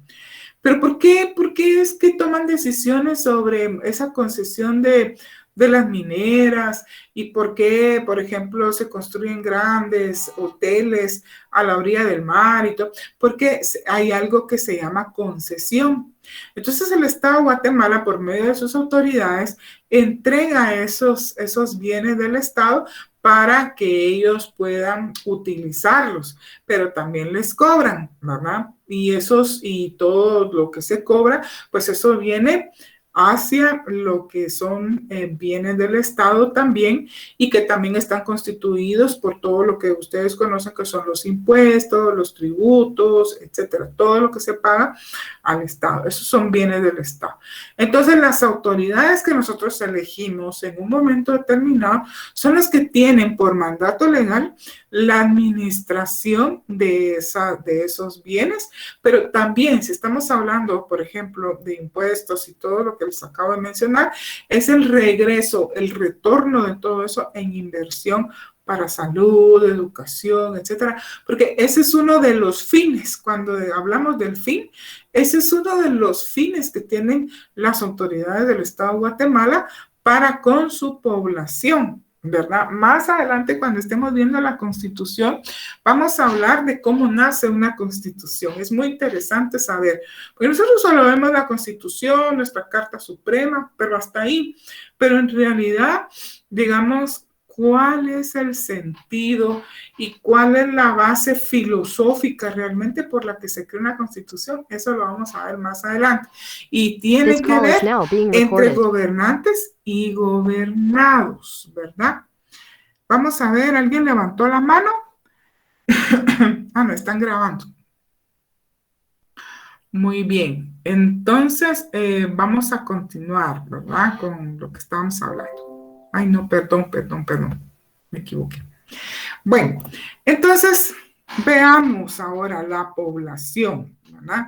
Pero ¿por qué? ¿Por qué es que toman decisiones sobre esa concesión de las mineras y por qué, por ejemplo, se construyen grandes hoteles a la orilla del mar y todo? Porque hay algo que se llama concesión. Entonces el Estado de Guatemala, por medio de sus autoridades, entrega esos bienes del Estado para que ellos puedan utilizarlos, pero también les cobran, ¿verdad? Y todo lo que se cobra, pues eso viene hacia lo que son bienes del Estado también y que también están constituidos por todo lo que ustedes conocen que son los impuestos, los tributos, etcétera, todo lo que se paga al Estado. Esos son bienes del Estado. Entonces, las autoridades que nosotros elegimos en un momento determinado son las que tienen por mandato legal la administración de esos bienes, pero también si estamos hablando, por ejemplo, de impuestos y todo lo que les acabo de mencionar, es el regreso, el retorno de todo eso en inversión para salud, educación, etcétera, porque ese es uno de los fines, cuando hablamos del fin, ese es uno de los fines que tienen las autoridades del Estado de Guatemala para con su población, ¿verdad? Más adelante, cuando estemos viendo la Constitución, vamos a hablar de cómo nace una Constitución. Es muy interesante saber, porque nosotros solo vemos la Constitución, nuestra Carta Suprema, pero hasta ahí. Pero en realidad, digamos, ¿cuál es el sentido y cuál es la base filosófica realmente por la que se crea una Constitución? Eso lo vamos a ver más adelante. Y tiene que ver entre gobernantes y gobernados, ¿verdad? Vamos a ver, ¿alguien levantó la mano? No, están grabando. Muy bien, entonces vamos a continuar, ¿verdad? Con lo que estábamos hablando. Ay, no, perdón, me equivoqué. Bueno, entonces veamos ahora la población, ¿verdad?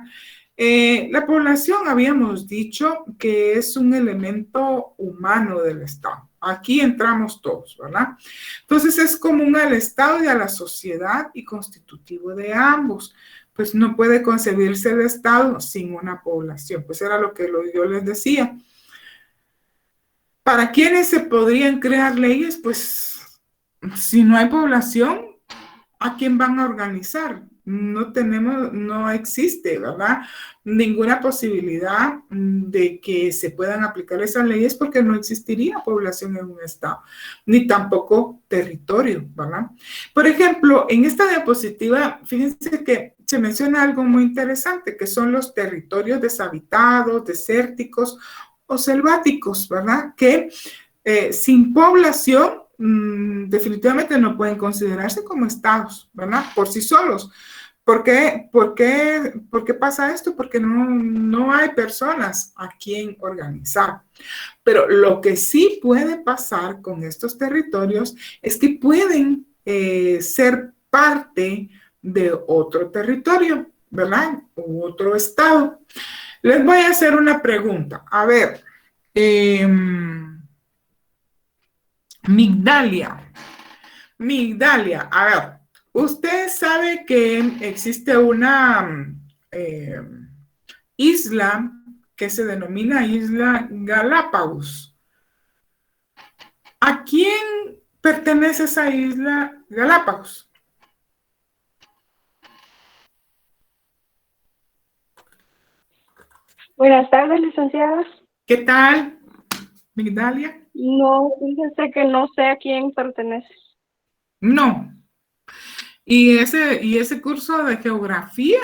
La población habíamos dicho que es un elemento humano del Estado. Aquí entramos todos, ¿verdad? Entonces es común al Estado y a la sociedad y constitutivo de ambos. Pues no puede concebirse el Estado sin una población. Pues era lo que yo les decía. ¿Para quiénes se podrían crear leyes? Pues si no hay población, ¿a quién van a organizar? No existe, ¿verdad? Ninguna posibilidad de que se puedan aplicar esas leyes porque no existiría población en un estado, ni tampoco territorio, ¿verdad? Por ejemplo, en esta diapositiva, fíjense que se menciona algo muy interesante, que son los territorios deshabitados, desérticos o selváticos, ¿verdad? Que sin población definitivamente no pueden considerarse como estados, ¿verdad? Por sí solos. ¿Por qué pasa esto? Porque no hay personas a quien organizar. Pero lo que sí puede pasar con estos territorios es que pueden ser parte de otro territorio, ¿verdad? U otro estado. Les voy a hacer una pregunta. A ver, Migdalia, a ver, usted sabe que existe una isla que se denomina Isla Galápagos. ¿A quién pertenece a esa isla Galápagos? Buenas tardes, licenciada. ¿Qué tal, Migdalia? No, fíjese que no sé a quién pertenece. No. ¿Y ese curso de geografía?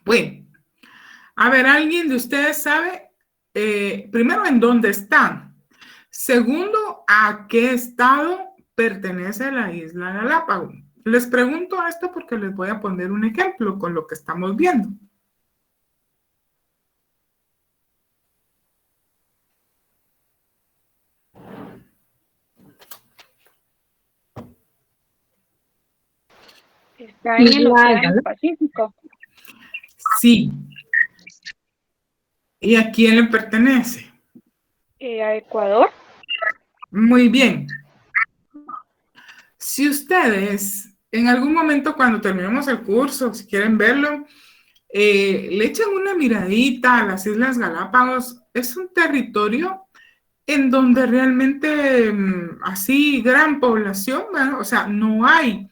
Bueno, a ver, ¿alguien de ustedes sabe, primero, en dónde están? Segundo, ¿a qué estado pertenece la isla Galápagos? Les pregunto esto porque les voy a poner un ejemplo con lo que estamos viendo. Está en el Océano Pacífico. Sí. ¿Y a quién le pertenece? A Ecuador. Muy bien. Si ustedes en algún momento cuando terminemos el curso, si quieren verlo, le echan una miradita a las Islas Galápagos, es un territorio en donde realmente así gran población, ¿verdad? O sea, no hay.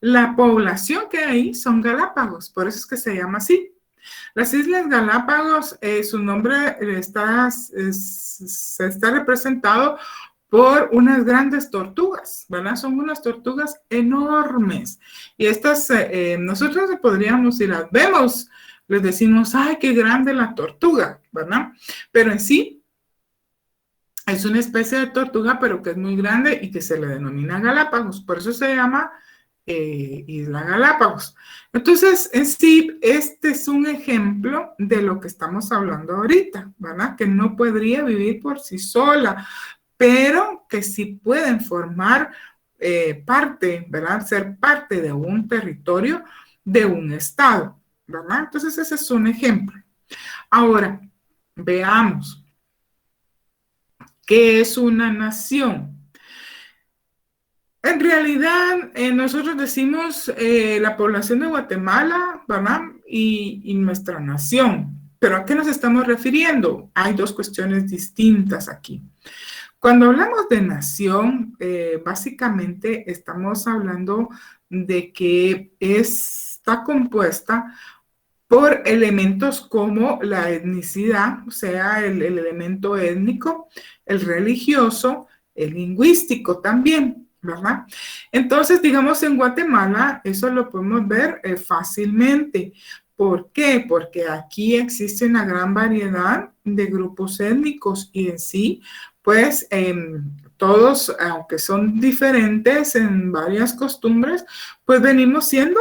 La población que hay son Galápagos, por eso es que se llama así. Las Islas Galápagos, su nombre se está representado por unas grandes tortugas, ¿verdad? Son unas tortugas enormes. Y estas, nosotros podríamos, si las vemos, les decimos, ¡ay, qué grande la tortuga!, ¿verdad? Pero en sí, es una especie de tortuga, pero que es muy grande y que se le denomina Galápagos. Por eso se llama Isla Galápagos. Entonces, en sí, este es un ejemplo de lo que estamos hablando ahorita, ¿verdad? Que no podría vivir por sí sola, pero que sí pueden formar parte, ¿verdad? Ser parte de un territorio, de un estado, ¿verdad? Entonces, ese es un ejemplo. Ahora, veamos, ¿qué es una nación? En realidad, nosotros decimos la población de Guatemala, ¿verdad? Y nuestra nación. ¿Pero a qué nos estamos refiriendo? Hay dos cuestiones distintas aquí. Cuando hablamos de nación, básicamente estamos hablando de que está compuesta por elementos como la etnicidad, o sea, el elemento étnico, el religioso, el lingüístico también, ¿verdad? Entonces, digamos, en Guatemala, eso lo podemos ver fácilmente. ¿Por qué? Porque aquí existe una gran variedad de grupos étnicos y en sí, pues todos, aunque son diferentes en varias costumbres, pues venimos siendo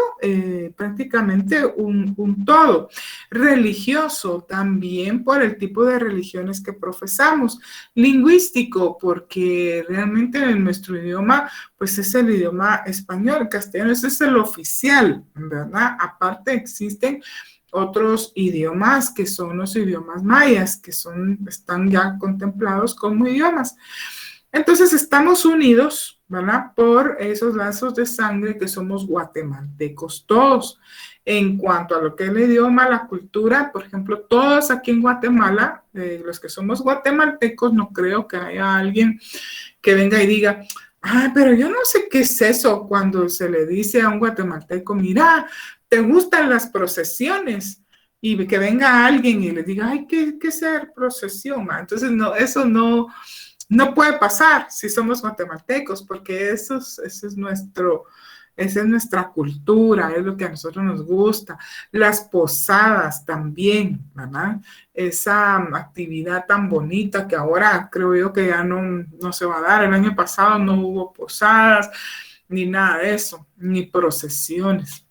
prácticamente un todo. Religioso también por el tipo de religiones que profesamos. Lingüístico porque realmente en nuestro idioma pues es el idioma español, castellano, ese es el oficial, ¿verdad? Aparte existen otros idiomas que son los idiomas mayas, que están ya contemplados como idiomas. Entonces estamos unidos, ¿verdad? Por esos lazos de sangre que somos guatemaltecos todos. En cuanto a lo que es el idioma, la cultura, por ejemplo, todos aquí en Guatemala, los que somos guatemaltecos, no creo que haya alguien que venga y diga, ah, pero yo no sé qué es eso cuando se le dice a un guatemalteco, mira, ¿te gustan las procesiones? Y que venga alguien y le diga, ay, ¿qué es ser procesión? Entonces, no, eso no puede pasar si somos guatemaltecos, porque esa es nuestra cultura, es lo que a nosotros nos gusta. Las posadas también, ¿verdad? Esa actividad tan bonita que ahora creo yo que ya no se va a dar. El año pasado no hubo posadas, ni nada de eso, ni procesiones.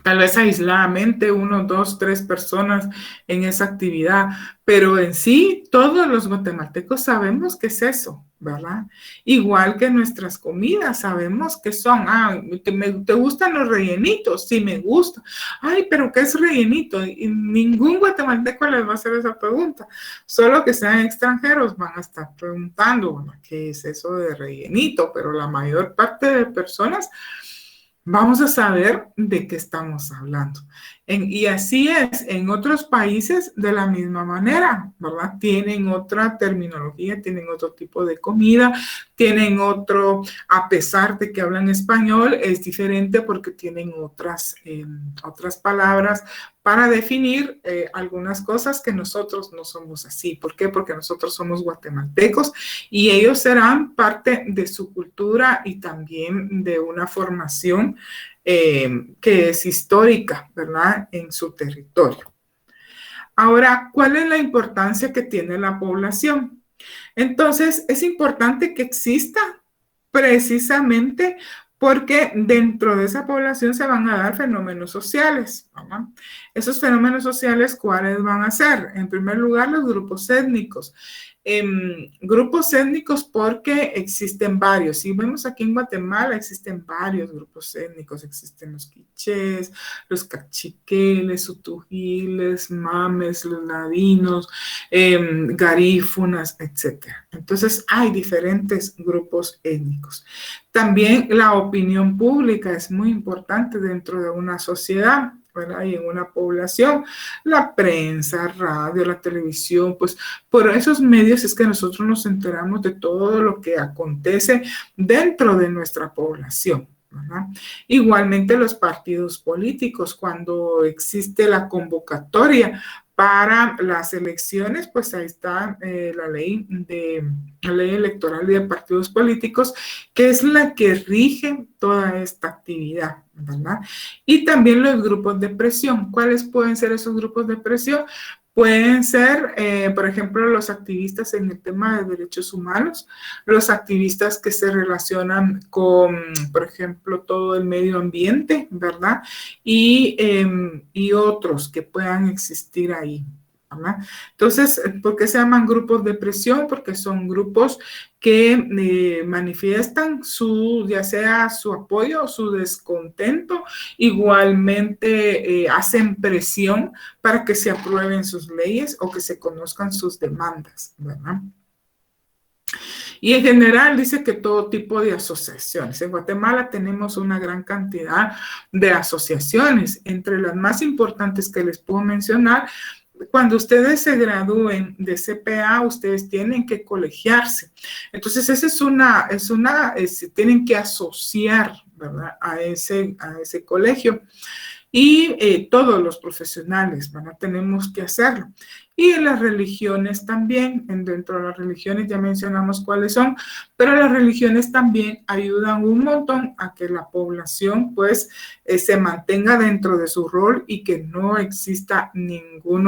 Tal vez aisladamente, 1, 2, 3 personas en esa actividad, pero en sí, todos los guatemaltecos sabemos qué es eso, ¿verdad? Igual que nuestras comidas, sabemos qué son. Ah, ¿te gustan los rellenitos? Sí, me gusta. Ay, pero ¿qué es rellenito? Y ningún guatemalteco les va a hacer esa pregunta. Solo que sean extranjeros van a estar preguntando, bueno, ¿qué es eso de rellenito? Pero la mayor parte de personas vamos a saber de qué estamos hablando. Y así es, en otros países de la misma manera, ¿verdad? Tienen otra terminología, tienen otro tipo de comida, tienen otro, a pesar de que hablan español, es diferente porque tienen otras palabras para definir algunas cosas que nosotros no somos así. ¿Por qué? Porque nosotros somos guatemaltecos y ellos serán parte de su cultura y también de una formación que es histórica, ¿verdad? En su territorio. Ahora, ¿cuál es la importancia que tiene la población? Entonces, es importante que exista precisamente porque dentro de esa población se van a dar fenómenos sociales, ¿verdad? Esos fenómenos sociales, ¿cuáles van a ser? En primer lugar, los grupos étnicos. Grupos étnicos porque existen varios. Si vemos aquí en Guatemala, existen varios grupos étnicos. Existen los quichés, los cachiqueles, utugiles, mames, los ladinos, garífunas, etc. Entonces, hay diferentes grupos étnicos. También la opinión pública es muy importante dentro de una sociedad, ¿verdad? Y en una población, la prensa, radio, la televisión, pues por esos medios es que nosotros nos enteramos de todo lo que acontece dentro de nuestra población, ¿verdad? Igualmente los partidos políticos, cuando existe la convocatoria para las elecciones, pues ahí está la ley electoral y de partidos políticos, que es la que rige toda esta actividad, ¿verdad? Y también los grupos de presión. ¿Cuáles pueden ser esos grupos de presión? Pueden ser, por ejemplo, los activistas en el tema de derechos humanos, los activistas que se relacionan con, por ejemplo, todo el medio ambiente, ¿verdad? Y otros que puedan existir ahí, ¿verdad? Entonces, ¿por qué se llaman grupos de presión? Porque son grupos que manifiestan ya sea su apoyo o su descontento, igualmente hacen presión para que se aprueben sus leyes o que se conozcan sus demandas, ¿verdad? Y en general dice que todo tipo de asociaciones. En Guatemala tenemos una gran cantidad de asociaciones. Entre las más importantes que les puedo mencionar, cuando ustedes se gradúen de CPA, ustedes tienen que colegiarse. Entonces, esa tienen que asociar, ¿verdad? A ese colegio. Y todos los profesionales, ¿verdad? Tenemos que hacerlo. Y en las religiones también, dentro de las religiones ya mencionamos cuáles son, pero las religiones también ayudan un montón a que la población pues se mantenga dentro de su rol y que no exista ningún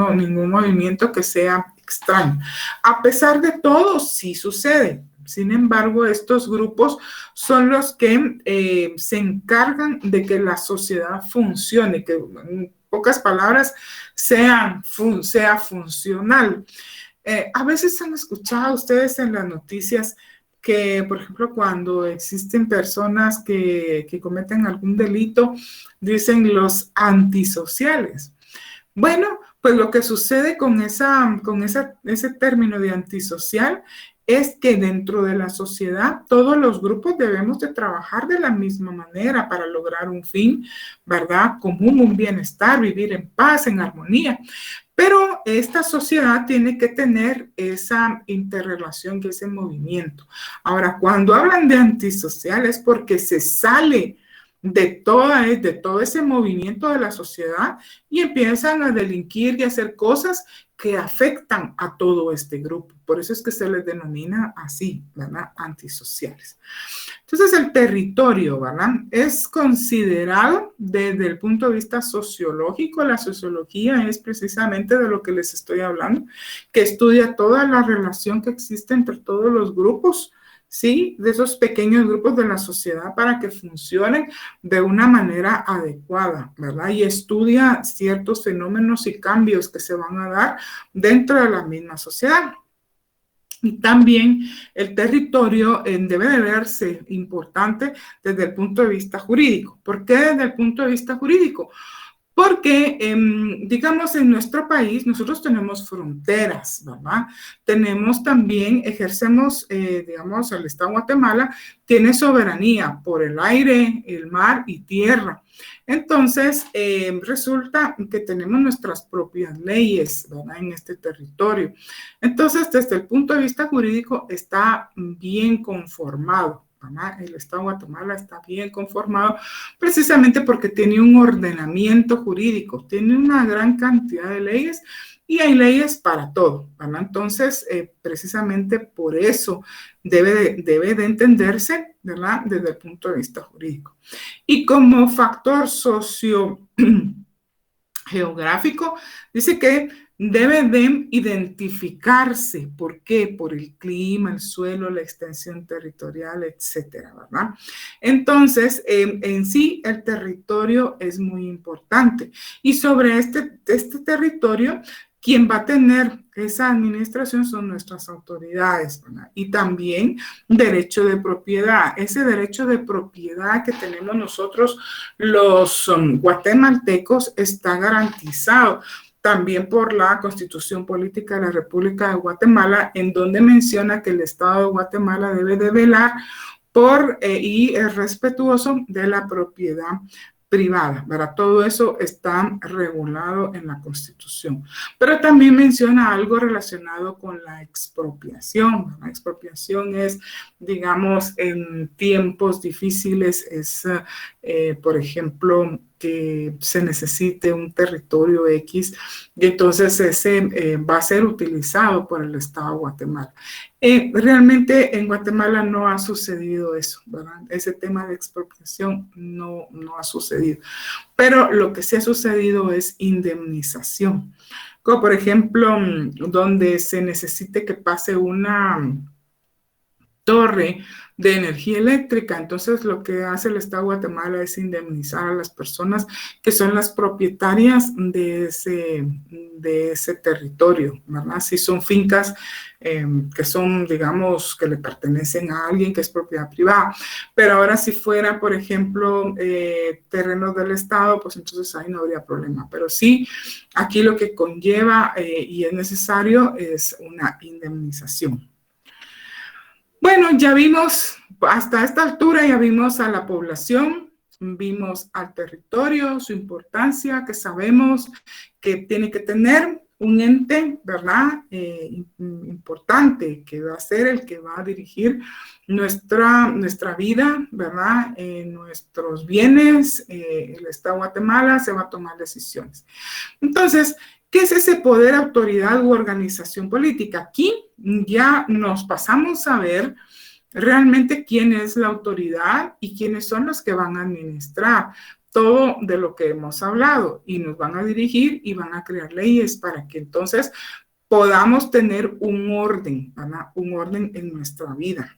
movimiento que sea extraño. A pesar de todo, sí sucede. Sin embargo, estos grupos son los que se encargan de que la sociedad funcione, que en pocas palabras sea funcional. A veces han escuchado ustedes en las noticias que, por ejemplo, cuando existen personas que cometen algún delito, dicen los antisociales. Bueno, pues lo que sucede con ese término de antisocial es que dentro de la sociedad todos los grupos debemos de trabajar de la misma manera para lograr un fin, ¿verdad? Común, un bienestar, vivir en paz, en armonía. Pero esta sociedad tiene que tener esa interrelación y ese movimiento. Ahora, cuando hablan de antisocial es porque se sale de todo ese movimiento de la sociedad y empiezan a delinquir y a hacer cosas que afectan a todo este grupo. Por eso es que se les denomina así, ¿verdad? Antisociales. Entonces, el territorio, ¿verdad? Es considerado desde el punto de vista sociológico. La sociología es precisamente de lo que les estoy hablando, que estudia toda la relación que existe entre todos los grupos, ¿sí? De esos pequeños grupos de la sociedad para que funcionen de una manera adecuada, ¿verdad? Y estudia ciertos fenómenos y cambios que se van a dar dentro de la misma sociedad. Y también el territorio debe de verse importante desde el punto de vista jurídico. ¿Por qué desde el punto de vista jurídico? Porque, digamos, en nuestro país nosotros tenemos fronteras, ¿verdad? Tenemos también, ejercemos, digamos, el Estado de Guatemala tiene soberanía por el aire, el mar y tierra. Entonces, resulta que tenemos nuestras propias leyes, ¿verdad? En este territorio. Entonces, desde el punto de vista jurídico, está bien conformado. El Estado de Guatemala está bien conformado precisamente porque tiene un ordenamiento jurídico, tiene una gran cantidad de leyes y hay leyes para todo, ¿verdad? Entonces, precisamente por eso debe de entenderse, ¿verdad? Desde el punto de vista jurídico. Y como factor sociogeográfico, dice que debe de identificarse. ¿Por qué? Por el clima, el suelo, la extensión territorial, etcétera, ¿verdad? Entonces, en sí, el territorio es muy importante. Y sobre este territorio, quien va a tener esa administración son nuestras autoridades, ¿verdad? Y también derecho de propiedad. Ese derecho de propiedad que tenemos nosotros, los guatemaltecos, está garantizado también por la Constitución Política de la República de Guatemala, en donde menciona que el Estado de Guatemala debe de velar por y es respetuoso de la propiedad privada, ¿verdad? Todo eso está regulado en la Constitución. Pero también menciona algo relacionado con la expropiación. La expropiación es, digamos, en tiempos difíciles, es, por ejemplo, que se necesite un territorio X y entonces ese va a ser utilizado por el Estado de Guatemala. Realmente en Guatemala no ha sucedido eso, ¿verdad? Ese tema de expropiación no ha sucedido. Pero lo que sí ha sucedido es indemnización. Como por ejemplo, donde se necesite que pase una torre de energía eléctrica. Entonces, lo que hace el Estado de Guatemala es indemnizar a las personas que son las propietarias de ese territorio, ¿verdad? Si son fincas que son, digamos, que le pertenecen a alguien que es propiedad privada. Pero ahora si fuera, por ejemplo, terrenos del Estado, pues entonces ahí no habría problema. Pero sí, aquí lo que conlleva y es necesario es una indemnización. Bueno, ya vimos, hasta esta altura ya vimos a la población, vimos al territorio, su importancia, que sabemos que tiene que tener un ente, ¿verdad? Importante, que va a ser el que va a dirigir nuestra vida, ¿verdad? Nuestros bienes, el Estado de Guatemala se va a tomar decisiones. Entonces, ¿qué es ese poder, autoridad u organización política? Aquí ya nos pasamos a ver realmente quién es la autoridad y quiénes son los que van a administrar todo de lo que hemos hablado y nos van a dirigir y van a crear leyes para que entonces podamos tener un orden, ¿verdad? Un orden en nuestra vida.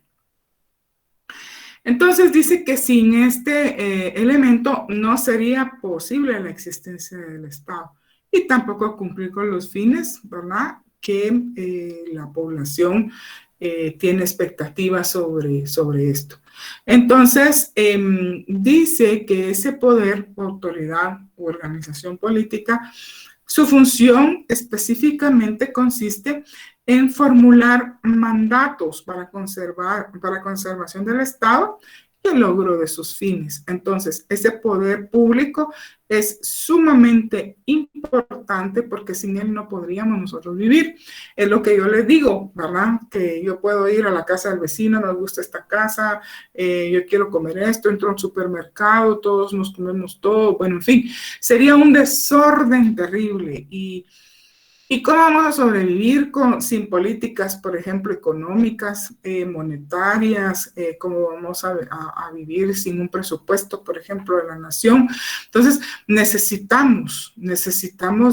Entonces dice que sin este elemento no sería posible la existencia del Estado y tampoco cumplir con los fines, ¿verdad? Que la población tiene expectativas sobre esto. Entonces, dice que ese poder, autoridad u organización política, su función específicamente consiste en formular mandatos para conservación del Estado y el logro de sus fines. Entonces, ese poder público es sumamente importante porque sin él no podríamos nosotros vivir. Es lo que yo les digo, ¿verdad? Que yo puedo ir a la casa del vecino, nos gusta esta casa, yo quiero comer esto, entro a un supermercado, todos nos comemos todo, bueno, en fin, sería un desorden terrible. ¿Y cómo vamos a sobrevivir sin políticas, por ejemplo, económicas, monetarias? ¿Cómo vamos a vivir sin un presupuesto, por ejemplo, de la nación? Entonces, necesitamos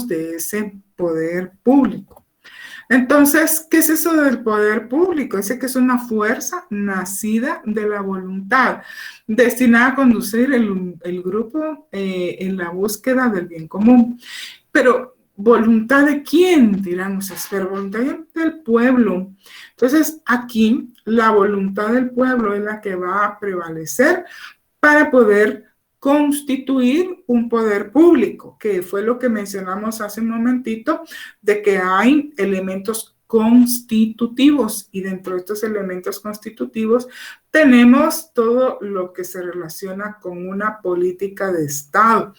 de ese poder público. Entonces, ¿qué es eso del poder público? Dice que es una fuerza nacida de la voluntad, destinada a conducir el grupo en la búsqueda del bien común. Pero, ¿voluntad de quién? Dirán ustedes, pero voluntad del pueblo. Entonces, aquí la voluntad del pueblo es la que va a prevalecer para poder constituir un poder público, que fue lo que mencionamos hace un momentito, de que hay elementos constitutivos, y dentro de estos elementos constitutivos tenemos todo lo que se relaciona con una política de Estado,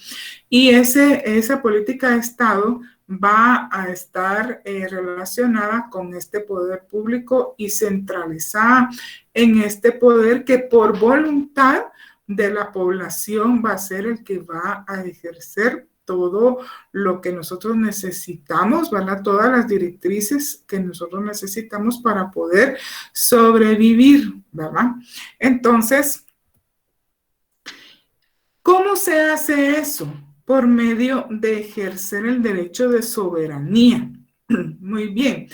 y esa política de Estado va a estar relacionada con este poder público y centralizada en este poder que por voluntad de la población va a ser el que va a ejercer todo lo que nosotros necesitamos, ¿verdad? Todas las directrices que nosotros necesitamos para poder sobrevivir, ¿verdad? Entonces, ¿cómo se hace eso? Por medio de ejercer el derecho de soberanía. Muy bien.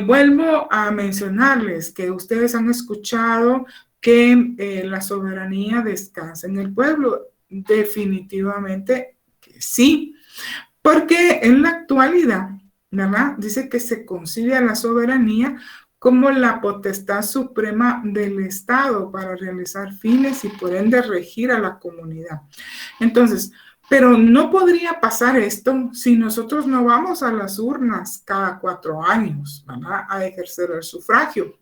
Vuelvo a mencionarles que ustedes han escuchado que la soberanía descansa en el pueblo. Definitivamente que sí, porque en la actualidad, ¿verdad? Dice que se concibe a la soberanía como la potestad suprema del Estado para realizar fines y por ende regir a la comunidad. Entonces, pero no podría pasar esto si nosotros no vamos a las urnas cada 4 años, ¿verdad? A ejercer el sufragio.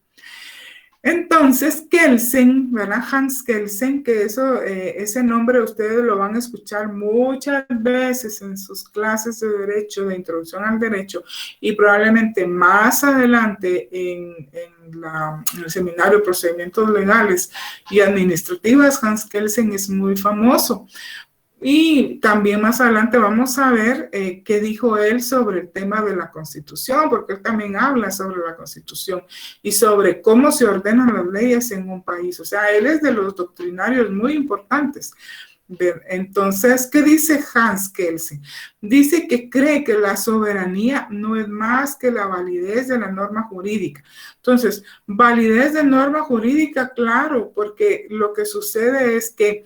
Entonces, Kelsen, ¿verdad? Hans Kelsen, que ese nombre ustedes lo van a escuchar muchas veces en sus clases de derecho, de introducción al derecho, y probablemente más adelante en el seminario de procedimientos legales y administrativas. Hans Kelsen es muy famoso. Y también más adelante vamos a ver qué dijo él sobre el tema de la Constitución, porque él también habla sobre la Constitución y sobre cómo se ordenan las leyes en un país. O sea, él es de los doctrinarios muy importantes. Entonces, ¿qué dice Hans Kelsen? Dice que cree que la soberanía no es más que la validez de la norma jurídica. Entonces, validez de norma jurídica, claro, porque lo que sucede es que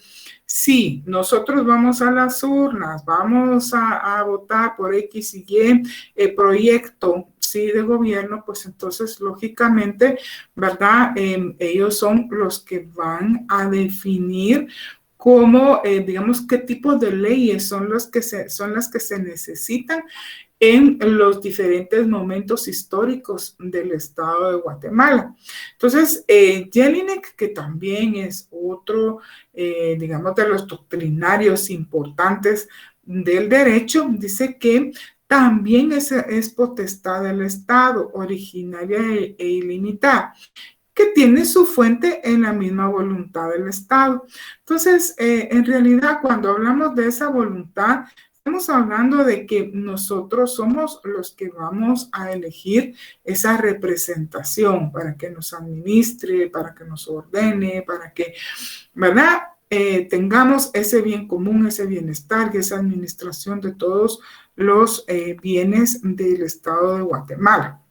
si nosotros vamos a las urnas, vamos a votar por X y Y proyecto, sí, de gobierno, pues entonces, lógicamente, ¿verdad? Ellos son los que van a definir cómo, digamos, qué tipo de leyes son las que se necesitan en los diferentes momentos históricos del Estado de Guatemala. Entonces, Jelinek, que también es otro, digamos, de los doctrinarios importantes del derecho, dice que también es potestad del Estado, originaria e ilimitada, que tiene su fuente en la misma voluntad del Estado. Entonces, en realidad, cuando hablamos de esa voluntad, estamos hablando de que nosotros somos los que vamos a elegir esa representación para que nos administre, para que nos ordene, para que, ¿verdad? Tengamos ese bien común, ese bienestar y esa administración de todos los bienes del Estado de Guatemala.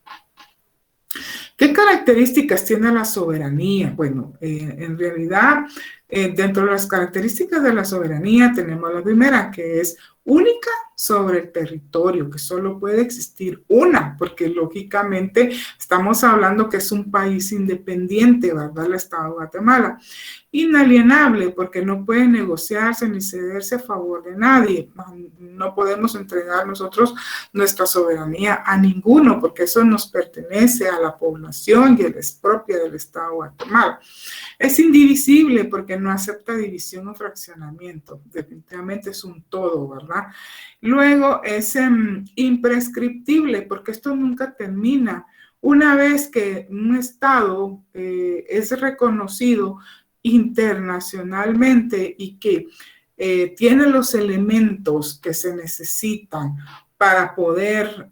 ¿Qué características tiene la soberanía? Bueno, en realidad, dentro de las características de la soberanía tenemos la primera, que es única sobre el territorio, que solo puede existir una, porque lógicamente estamos hablando que es un país independiente, ¿verdad? El Estado de Guatemala. Inalienable, porque no puede negociarse ni cederse a favor de nadie. No podemos entregar nosotros nuestra soberanía a ninguno, porque eso nos pertenece a la población y es propia del Estado de Guatemala. Es indivisible, porque no acepta división o fraccionamiento. Definitivamente es un todo, ¿verdad? Luego es imprescriptible, porque esto nunca termina. Una vez que un Estado es reconocido internacionalmente y que tiene los elementos que se necesitan para poder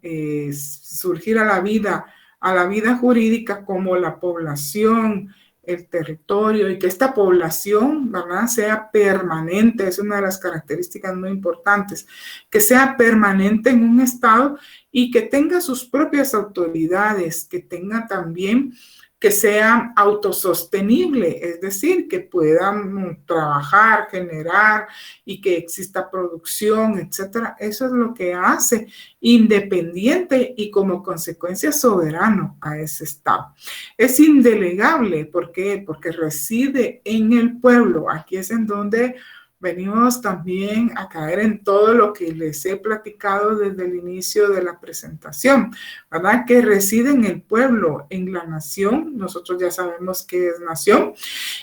surgir a la vida jurídica, como la población, el territorio, y que esta población, ¿verdad?, sea permanente. Es una de las características muy importantes, que sea permanente en un estado y que tenga sus propias autoridades, que tenga también, que sea autosostenible, es decir, que puedan trabajar, generar y que exista producción, etcétera. Eso es lo que hace independiente y como consecuencia soberano a ese Estado. Es indelegable, ¿por qué? Porque reside en el pueblo. Aquí es en donde venimos también a caer en todo lo que les he platicado desde el inicio de la presentación, ¿verdad? Que reside en el pueblo, en la nación, nosotros ya sabemos qué es nación,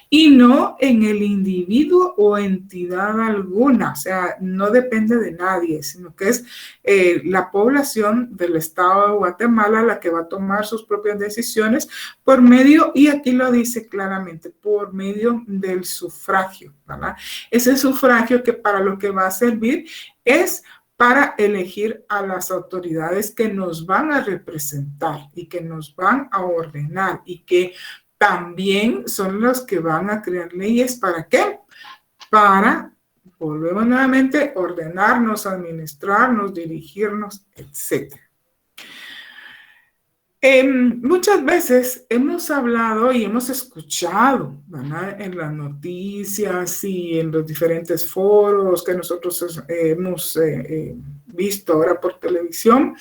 y no en el individuo o entidad alguna, o sea, no depende de nadie, sino que es la población del estado de Guatemala la que va a tomar sus propias decisiones por medio, y aquí lo dice claramente, por medio del sufragio, ¿verdad? Ese sufragio que para lo que va a servir es para elegir a las autoridades que nos van a representar y que nos van a ordenar y que también son los que van a crear leyes. ¿Para qué? Para, volvemos nuevamente, ordenarnos, administrarnos, dirigirnos, etc. Muchas veces hemos hablado y hemos escuchado, ¿verdad?, en las noticias y en los diferentes foros que nosotros hemos visto ahora por televisión,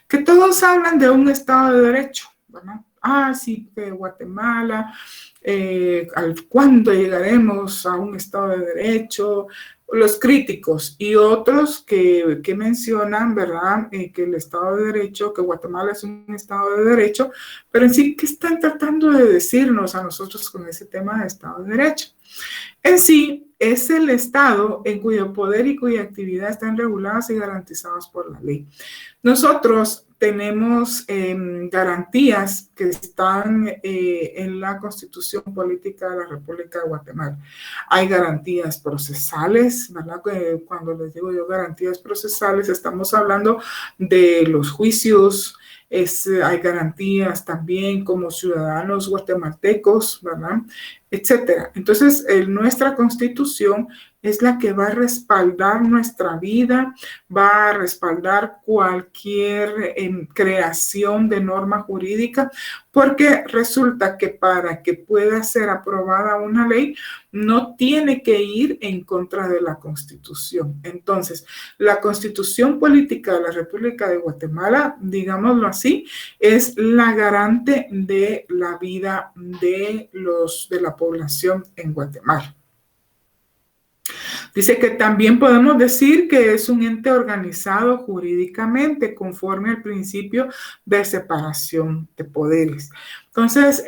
que todos hablan de un Estado de Derecho, ¿verdad? Ah, sí, que Guatemala, ¿cuándo llegaremos a un Estado de Derecho? Los críticos y otros que mencionan, ¿verdad?, que el Estado de Derecho, que Guatemala es un Estado de Derecho, pero en sí, ¿qué están tratando de decirnos a nosotros con ese tema de Estado de Derecho? En sí, es el Estado en cuyo poder y cuya actividad están reguladas y garantizadas por la ley. Nosotros tenemos garantías que están en la Constitución Política de la República de Guatemala. Hay garantías procesales, ¿verdad? Cuando les digo yo garantías procesales, estamos hablando de los juicios. Hay garantías también como ciudadanos guatemaltecos, ¿verdad?, etcétera. Entonces, nuestra Constitución es la que va a respaldar nuestra vida, va a respaldar cualquier creación de norma jurídica, porque resulta que para que pueda ser aprobada una ley, no tiene que ir en contra de la Constitución. Entonces, la Constitución Política de la República de Guatemala, digámoslo así, es la garante de la vida de la población en Guatemala. Dice que también podemos decir que es un ente organizado jurídicamente conforme al principio de separación de poderes. Entonces,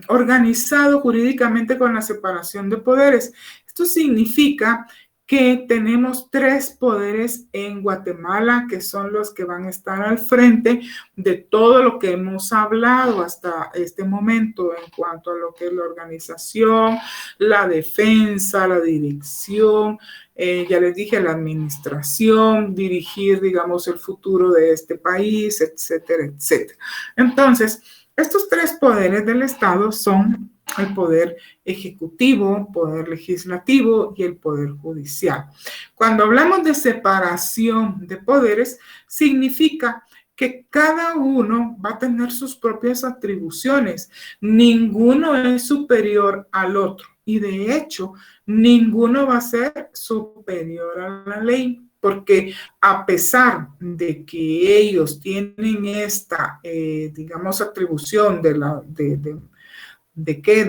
organizado jurídicamente con la separación de poderes. Esto significa que tenemos 3 poderes en Guatemala que son los que van a estar al frente de todo lo que hemos hablado hasta este momento en cuanto a lo que es la organización, la defensa, la dirección, ya les dije, la administración, dirigir, digamos, el futuro de este país, etcétera, etcétera. Entonces, estos 3 poderes del Estado son el poder ejecutivo, poder legislativo y el poder judicial. Cuando hablamos de separación de poderes, significa que cada uno va a tener sus propias atribuciones. Ninguno es superior al otro y de hecho, ninguno va a ser superior a la ley. Porque a pesar de que ellos tienen esta, digamos, atribución de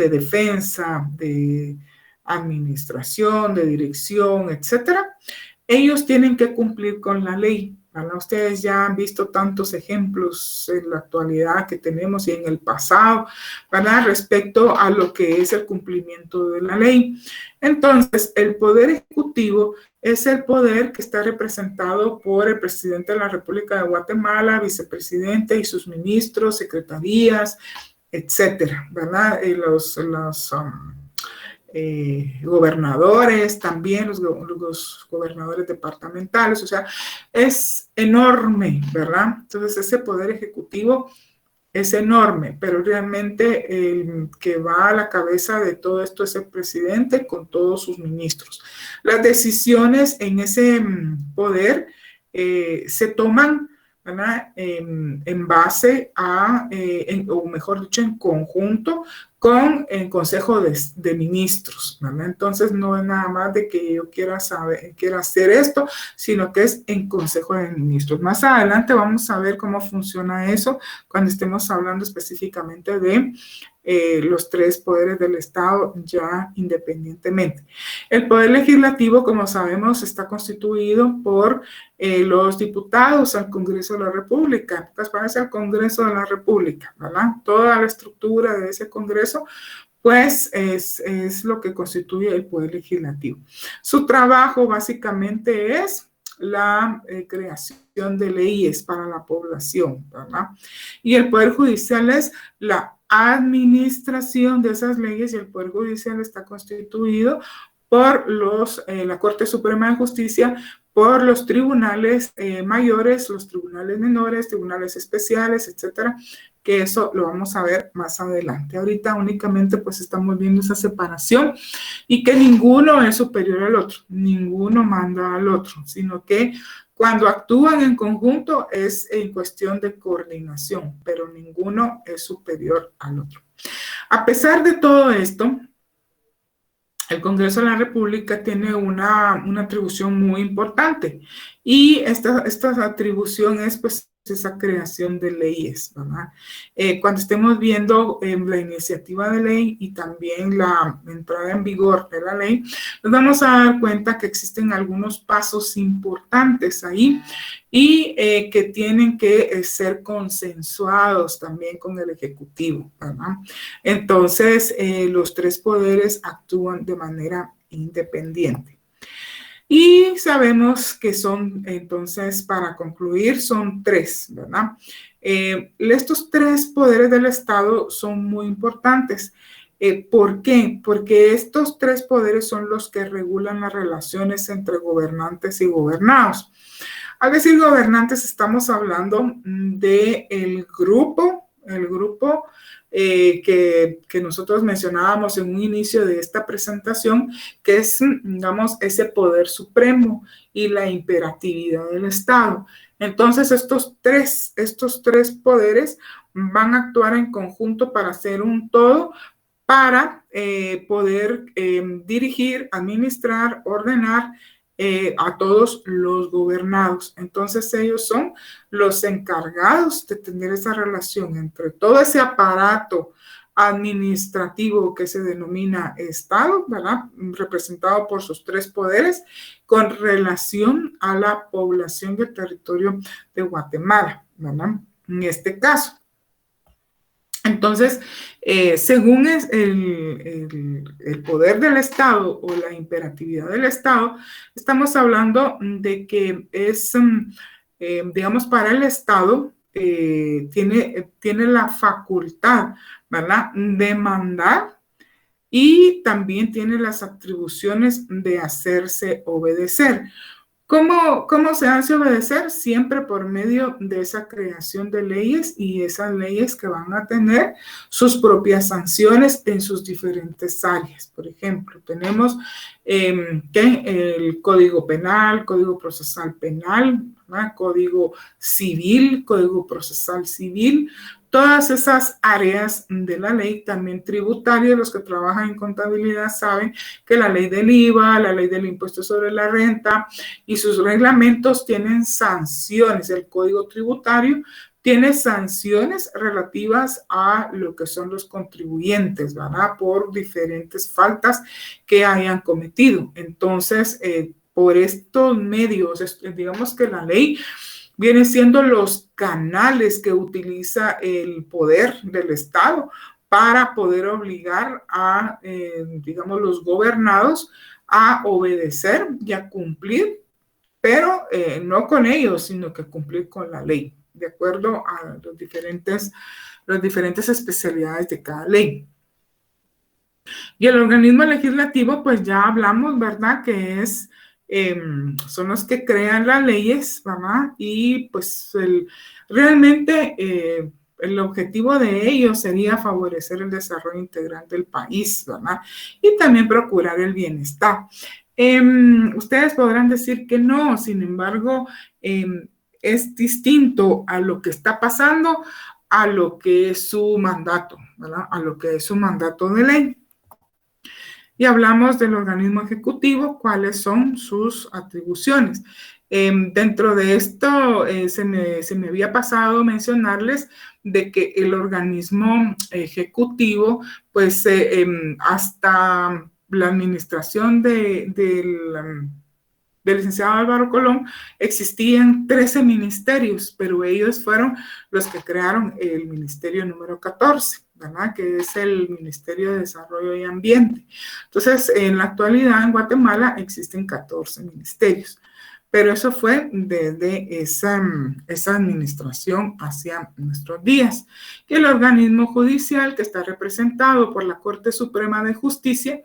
defensa, de administración, de dirección, etcétera, ellos tienen que cumplir con la ley. ¿Verdad? Ustedes ya han visto tantos ejemplos en la actualidad que tenemos y en el pasado, ¿verdad?, respecto a lo que es el cumplimiento de la ley. Entonces, el poder ejecutivo es el poder que está representado por el presidente de la República de Guatemala, vicepresidente y sus ministros, secretarías, etcétera, ¿verdad? Y los gobernadores también, los gobernadores departamentales, o sea, es enorme, ¿verdad? Entonces, ese poder ejecutivo es enorme, pero realmente el que va a la cabeza de todo esto es el presidente con todos sus ministros. Las decisiones en ese poder se toman, ¿verdad?, en base a, o mejor dicho, en conjunto con el Consejo de Ministros, ¿verdad? Entonces no es nada más de que yo quiera hacer esto, sino que es en Consejo de Ministros. Más adelante vamos a ver cómo funciona eso cuando estemos hablando específicamente de los tres poderes del Estado ya independientemente. El poder legislativo, como sabemos, está constituido por los diputados al Congreso de la República, en pocas palabras, al Congreso de la República, ¿verdad? Toda la estructura de ese Congreso, pues es lo que constituye el poder legislativo. Su trabajo básicamente es la creación de leyes para la población, ¿verdad? Y el poder judicial es la administración de esas leyes, y el poder judicial está constituido por la Corte Suprema de Justicia, por los tribunales mayores, los tribunales menores, tribunales especiales, etcétera, que eso lo vamos a ver más adelante. Ahorita únicamente pues estamos viendo esa separación y que ninguno es superior al otro, ninguno manda al otro, sino que cuando actúan en conjunto es en cuestión de coordinación, pero ninguno es superior al otro. A pesar de todo esto, el Congreso de la República tiene una atribución muy importante, y esta atribución es pues esa creación de leyes, ¿verdad? Cuando estemos viendo la iniciativa de ley y también la entrada en vigor de la ley, nos vamos a dar cuenta que existen algunos pasos importantes ahí y que tienen que ser consensuados también con el Ejecutivo, ¿verdad? Entonces, los tres poderes actúan de manera independiente. Y sabemos que son, entonces, para concluir, son tres, ¿verdad? Estos tres poderes del Estado son muy importantes. ¿Por qué? Porque estos tres poderes son los que regulan las relaciones entre gobernantes y gobernados. Al decir gobernantes, estamos hablando del grupo que nosotros mencionábamos en un inicio de esta presentación, que es, digamos, ese poder supremo y la imperatividad del Estado. Entonces, estos tres poderes van a actuar en conjunto para hacer un todo, para poder dirigir, administrar, ordenar a todos los gobernados. Entonces ellos son los encargados de tener esa relación entre todo ese aparato administrativo que se denomina Estado, ¿verdad? Representado por sus tres poderes, con relación a la población del territorio de Guatemala, ¿verdad? En este caso. Entonces, según el poder del Estado o la imperatividad del Estado, estamos hablando de que es, digamos, para el Estado, tiene la facultad, ¿verdad?, de mandar, y también tiene las atribuciones de hacerse obedecer. ¿Cómo se hace obedecer? Siempre por medio de esa creación de leyes, y esas leyes que van a tener sus propias sanciones en sus diferentes áreas. Por ejemplo, tenemos el Código Penal, Código Procesal Penal, ¿verdad? Código Civil, Código Procesal Civil. Todas esas áreas de la ley, también tributaria, los que trabajan en contabilidad saben que la ley del IVA, la ley del impuesto sobre la renta y sus reglamentos tienen sanciones. El Código Tributario tiene sanciones relativas a lo que son los contribuyentes, ¿verdad?, por diferentes faltas que hayan cometido. Entonces, por estos medios, digamos que la ley viene siendo los canales que utiliza el poder del Estado para poder obligar a, digamos, los gobernados a obedecer y a cumplir, pero no con ellos, sino que cumplir con la ley, de acuerdo a las diferentes especialidades de cada ley. Y el organismo legislativo, pues ya hablamos, ¿verdad?, que son los que crean las leyes, ¿verdad? Y pues realmente el objetivo de ellos sería favorecer el desarrollo integral del país, ¿verdad? Y también procurar el bienestar. Ustedes podrán decir que no, sin embargo, es distinto a lo que está pasando a lo que es su mandato, ¿verdad? A lo que es su mandato de ley. Y hablamos del organismo ejecutivo, cuáles son sus atribuciones. Dentro de esto se me había pasado mencionarles de que el organismo ejecutivo, pues hasta la administración del licenciado Álvaro Colón, existían 13 ministerios, pero ellos fueron los que crearon el ministerio número 14, ¿verdad? Que es el Ministerio de Desarrollo y Ambiente. Entonces, en la actualidad en Guatemala existen 14 ministerios, pero eso fue desde esa administración hacia nuestros días. Y el organismo judicial, que está representado por la Corte Suprema de Justicia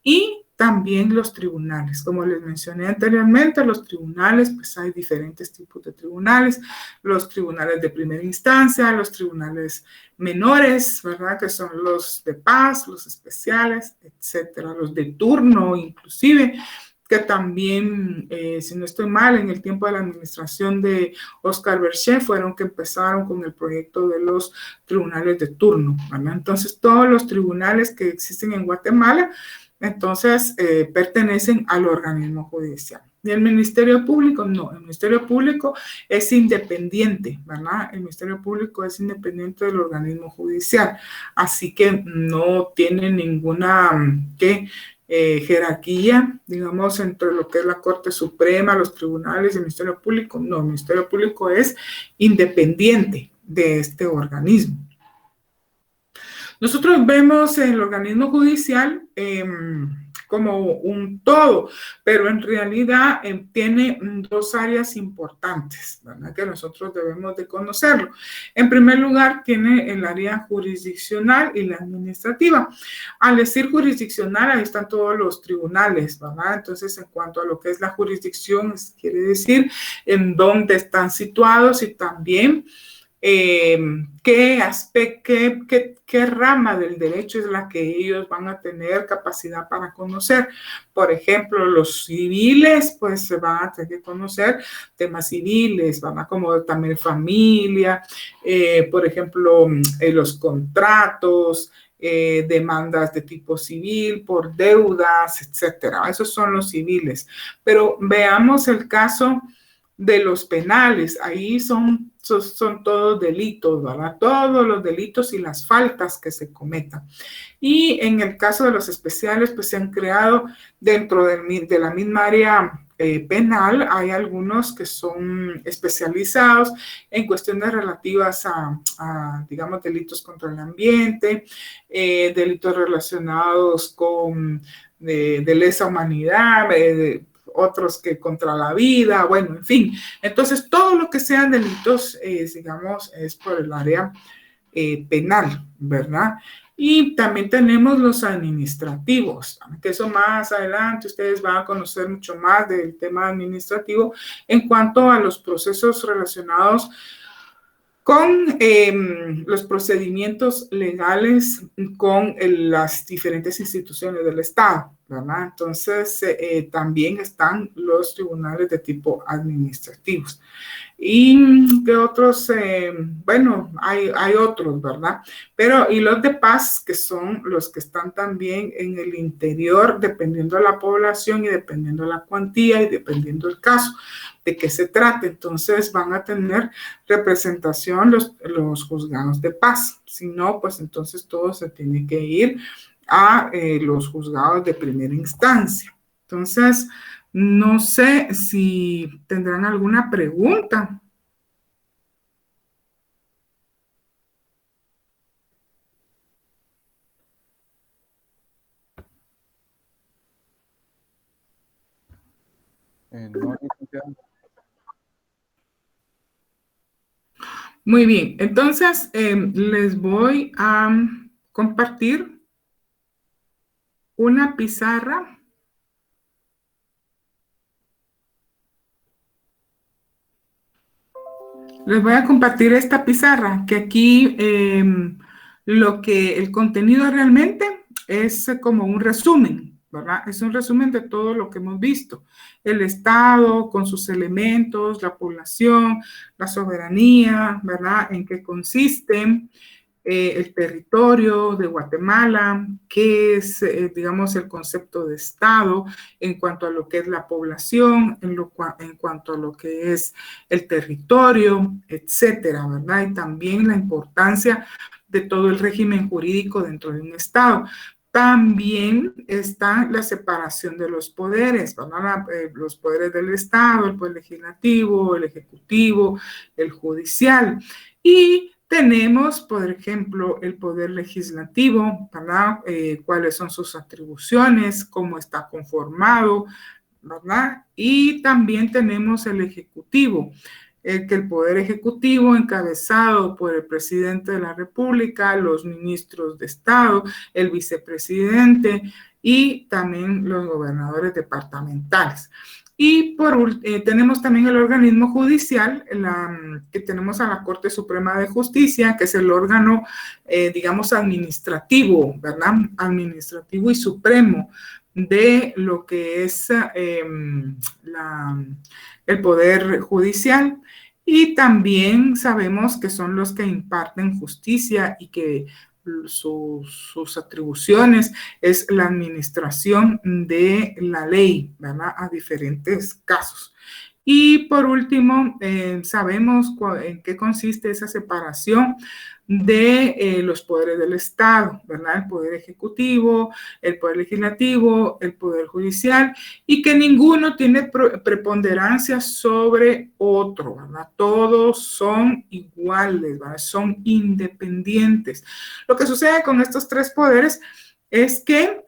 y también los tribunales. Como les mencioné anteriormente, los tribunales, pues hay diferentes tipos de tribunales, los tribunales de primera instancia, los tribunales menores, ¿verdad? Que son los de paz, los especiales, etcétera, los de turno inclusive, que también, si no estoy mal, en el tiempo de la administración de Oscar Berché fueron que empezaron con el proyecto de los tribunales de turno, ¿verdad? Entonces, todos los tribunales que existen en Guatemala, entonces, pertenecen al organismo judicial. Y el Ministerio Público, no, el Ministerio Público es independiente, ¿verdad? El Ministerio Público es independiente del organismo judicial, así que no tiene ninguna jerarquía, digamos, entre lo que es la Corte Suprema, los tribunales y el Ministerio Público. No, el Ministerio Público es independiente de este organismo. Nosotros vemos el organismo judicial como un todo, pero en realidad tiene dos áreas importantes, ¿verdad? Que nosotros debemos de conocerlo. En primer lugar, tiene el área jurisdiccional y la administrativa. Al decir jurisdiccional, ahí están todos los tribunales, ¿verdad? Entonces, en cuanto a lo que es la jurisdicción, quiere decir en dónde están situados y también qué rama del derecho es la que ellos van a tener capacidad para conocer. Por ejemplo, los civiles, pues se van a tener que conocer temas civiles, van a como también familia, por ejemplo, los contratos, demandas de tipo civil por deudas, etcétera. Esos son los civiles. Pero veamos el caso de los penales. Ahí son todos delitos, ¿verdad? Todos los delitos y las faltas que se cometan. Y en el caso de los especiales, pues se han creado dentro de la misma área penal, hay algunos que son especializados en cuestiones relativas a digamos, delitos contra el ambiente, delitos relacionados con de lesa humanidad, otros que contra la vida, bueno, en fin. Entonces, todo lo que sean delitos, digamos, es por el área penal, ¿verdad? Y también tenemos los administrativos, que eso más adelante ustedes van a conocer mucho más del tema administrativo en cuanto a los procesos relacionados con los procedimientos legales con las diferentes instituciones del Estado, ¿verdad? Entonces, también están los tribunales de tipo administrativos. Y de otros, bueno, hay otros, ¿verdad? Pero, y los de paz, que son los que están también en el interior, dependiendo de la población y dependiendo de la cuantía y dependiendo del caso de qué se trate. Entonces, van a tener representación los juzgados de paz. Si no, pues entonces todo se tiene que ir a los juzgados de primera instancia. Entonces, no sé si tendrán alguna pregunta. No, licenciado. Muy bien, entonces les voy a compartir una pizarra. Les voy a compartir esta pizarra, que aquí el contenido realmente es como un resumen, ¿verdad? Es un resumen de todo lo que hemos visto. El Estado con sus elementos, la población, la soberanía, ¿verdad? En qué consisten, el territorio de Guatemala, qué es, digamos, el concepto de Estado en cuanto a lo que es la población, en cuanto a lo que es el territorio, etcétera, ¿verdad? Y también la importancia de todo el régimen jurídico dentro de un Estado. También está la separación de los poderes, ¿verdad? Los poderes del Estado, el poder legislativo, el ejecutivo, el judicial. Y tenemos, por ejemplo, el poder legislativo, ¿verdad? Cuáles son sus atribuciones, cómo está conformado, ¿verdad? Y también tenemos el ejecutivo, que el poder ejecutivo encabezado por el presidente de la República, los ministros de Estado, el vicepresidente y también los gobernadores departamentales. Y tenemos también el organismo judicial, que tenemos a la Corte Suprema de Justicia, que es el órgano, digamos, administrativo, ¿verdad? Administrativo y supremo de lo que es el Poder Judicial. Y también sabemos que son los que imparten justicia y que sus atribuciones es la administración de la ley, ¿verdad? A diferentes casos. Y por último, sabemos en qué consiste esa separación de los poderes del Estado, ¿verdad? El poder ejecutivo, el poder legislativo, el poder judicial, y que ninguno tiene preponderancia sobre otro, ¿verdad? Todos son iguales, ¿verdad? Son independientes. Lo que sucede con estos tres poderes es que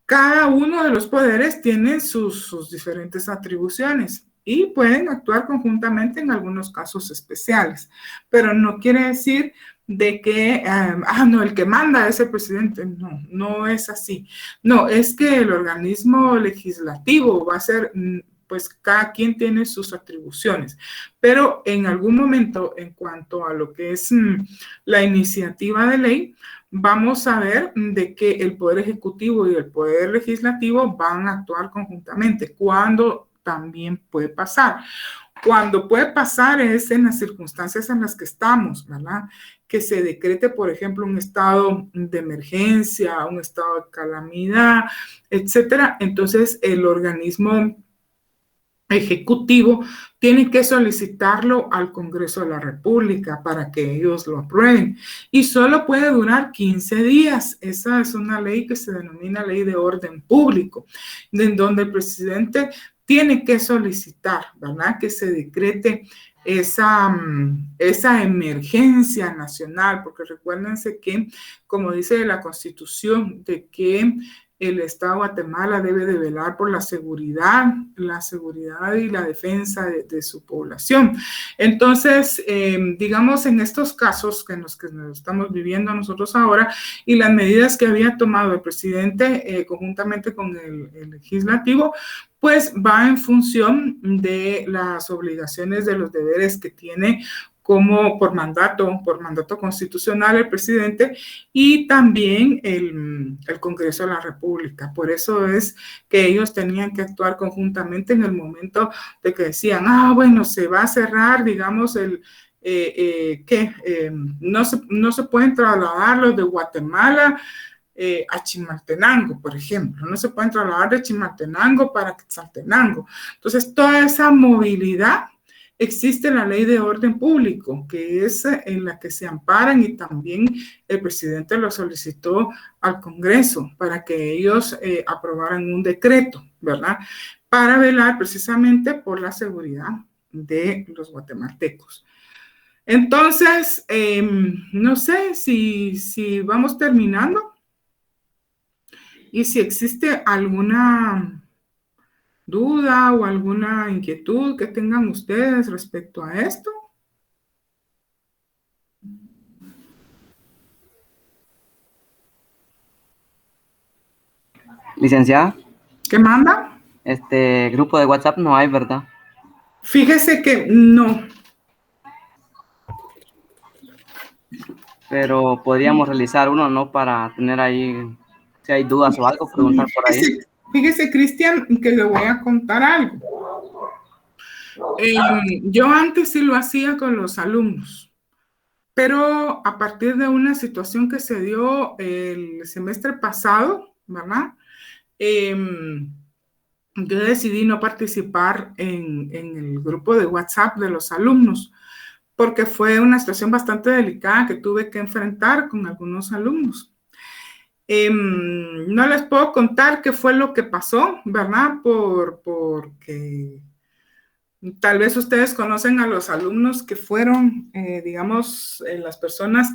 cada uno de los poderes tiene sus diferentes atribuciones y pueden actuar conjuntamente en algunos casos especiales, pero no quiere decir de que, no, el que manda es el presidente. No, no es así. No, es que el organismo legislativo va a ser, pues cada quien tiene sus atribuciones, pero en algún momento, en cuanto a lo que es la iniciativa de ley, vamos a ver de que el Poder Ejecutivo y el Poder Legislativo van a actuar conjuntamente, cuando también puede pasar. Cuando puede pasar es en las circunstancias en las que estamos, ¿verdad? Que se decrete, por ejemplo, un estado de emergencia, un estado de calamidad, etcétera. Entonces, el organismo ejecutivo tiene que solicitarlo al Congreso de la República para que ellos lo aprueben. Y solo puede durar 15 días. Esa es una ley que se denomina Ley de Orden Público, en donde el presidente tiene que solicitar, ¿verdad?, que se decrete esa emergencia nacional, porque recuérdense que, como dice la Constitución, de que el Estado de Guatemala debe de velar por la seguridad y la defensa de su población. Entonces, digamos, en estos casos en los que nos estamos viviendo nosotros ahora y las medidas que había tomado el presidente conjuntamente con el legislativo, pues va en función de las obligaciones, de los deberes que tiene como por mandato constitucional el presidente y también el Congreso de la República. Por eso es que ellos tenían que actuar conjuntamente en el momento de que decían, bueno, se va a cerrar, digamos, no se pueden trasladar los de Guatemala a Chimaltenango, por ejemplo. No se pueden trasladar de Chimaltenango para Quetzaltenango. Entonces, toda esa movilidad existe la Ley de Orden Público, que es en la que se amparan, y también el presidente lo solicitó al Congreso para que ellos aprobaran un decreto, ¿verdad?, para velar precisamente por la seguridad de los guatemaltecos. Entonces, no sé si vamos terminando y si existe alguna duda o alguna inquietud que tengan ustedes respecto a esto. Licenciada. ¿Qué manda? Grupo de WhatsApp no hay, ¿verdad? Fíjese que no. Pero podríamos realizar uno, ¿no? Para tener ahí, si hay dudas o algo, preguntar por ahí. Fíjese, Cristian, que le voy a contar algo. Yo antes sí lo hacía con los alumnos, pero a partir de una situación que se dio el semestre pasado, ¿verdad? Yo decidí no participar en el grupo de WhatsApp de los alumnos, porque fue una situación bastante delicada que tuve que enfrentar con algunos alumnos. No les puedo contar qué fue lo que pasó, ¿verdad? Porque tal vez ustedes conocen a los alumnos que fueron, digamos, las personas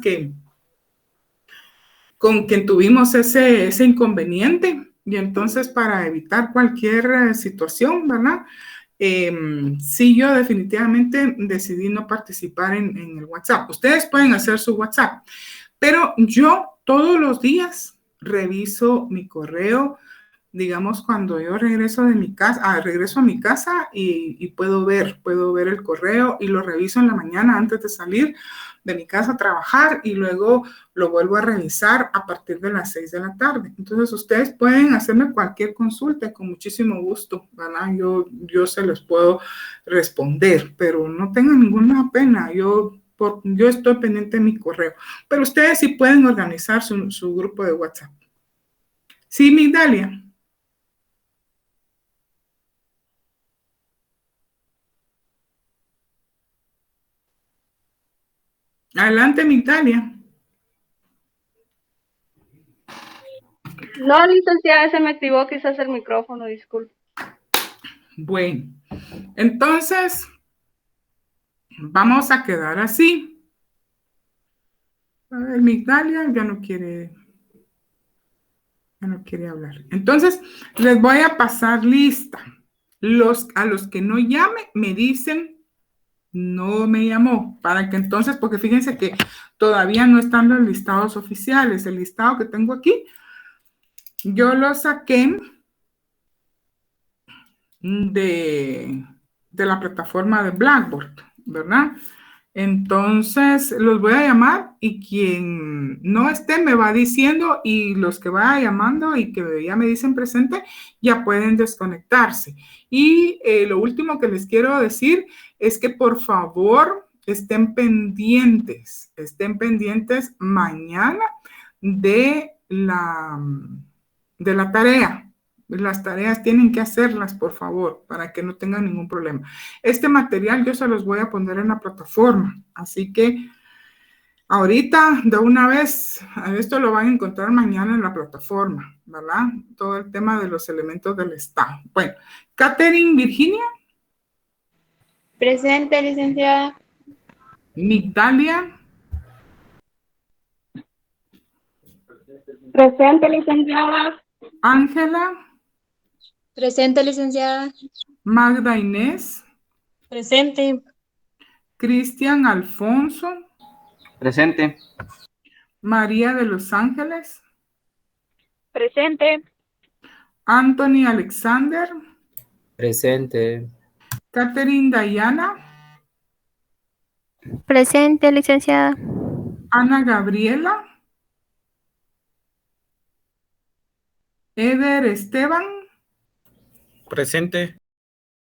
con quien tuvimos ese inconveniente. Y entonces, para evitar cualquier situación, ¿verdad? Sí, yo definitivamente decidí no participar en el WhatsApp. Ustedes pueden hacer su WhatsApp, pero yo todos los días reviso mi correo, digamos, cuando yo regreso de mi casa, regreso a mi casa y puedo ver el correo y lo reviso en la mañana antes de salir de mi casa a trabajar y luego lo vuelvo a revisar a partir de las 6 de la tarde. Entonces, ustedes pueden hacerme cualquier consulta con muchísimo gusto, ¿verdad? Yo se los puedo responder, pero no tengan ninguna pena. Yo estoy pendiente de mi correo, pero ustedes sí pueden organizar su grupo de WhatsApp. Sí, Migdalia. Adelante, Migdalia. No, licenciada, se me activó quizás el micrófono, disculpe. Bueno, entonces vamos a quedar así. A ver, Migdalia ya no quiere hablar. Entonces, les voy a pasar lista. A los que no llame, me dicen, no me llamó, para que entonces, porque fíjense que todavía no están los listados oficiales. El listado que tengo aquí, yo lo saqué de la plataforma de Blackboard, ¿verdad? Entonces, los voy a llamar y quien no esté me va diciendo y los que vaya llamando y que ya me dicen presente, ya pueden desconectarse. Y lo último que les quiero decir es que por favor estén pendientes mañana de la tarea. Las tareas tienen que hacerlas, por favor, para que no tengan ningún problema. Este material yo se los voy a poner en la plataforma, así que ahorita, de una vez, esto lo van a encontrar mañana en la plataforma, ¿verdad? Todo el tema de los elementos del Estado. Bueno, Catherine, Virginia. Presente, licenciada. Migdalia. Presente, licenciada. Ángela. Presente, licenciada. Magda Inés. Presente. Cristian Alfonso. Presente. María de los Ángeles. Presente. Anthony Alexander. Presente. Catherine Dayana. Presente, licenciada. Ana Gabriela. Eder Esteban. Presente.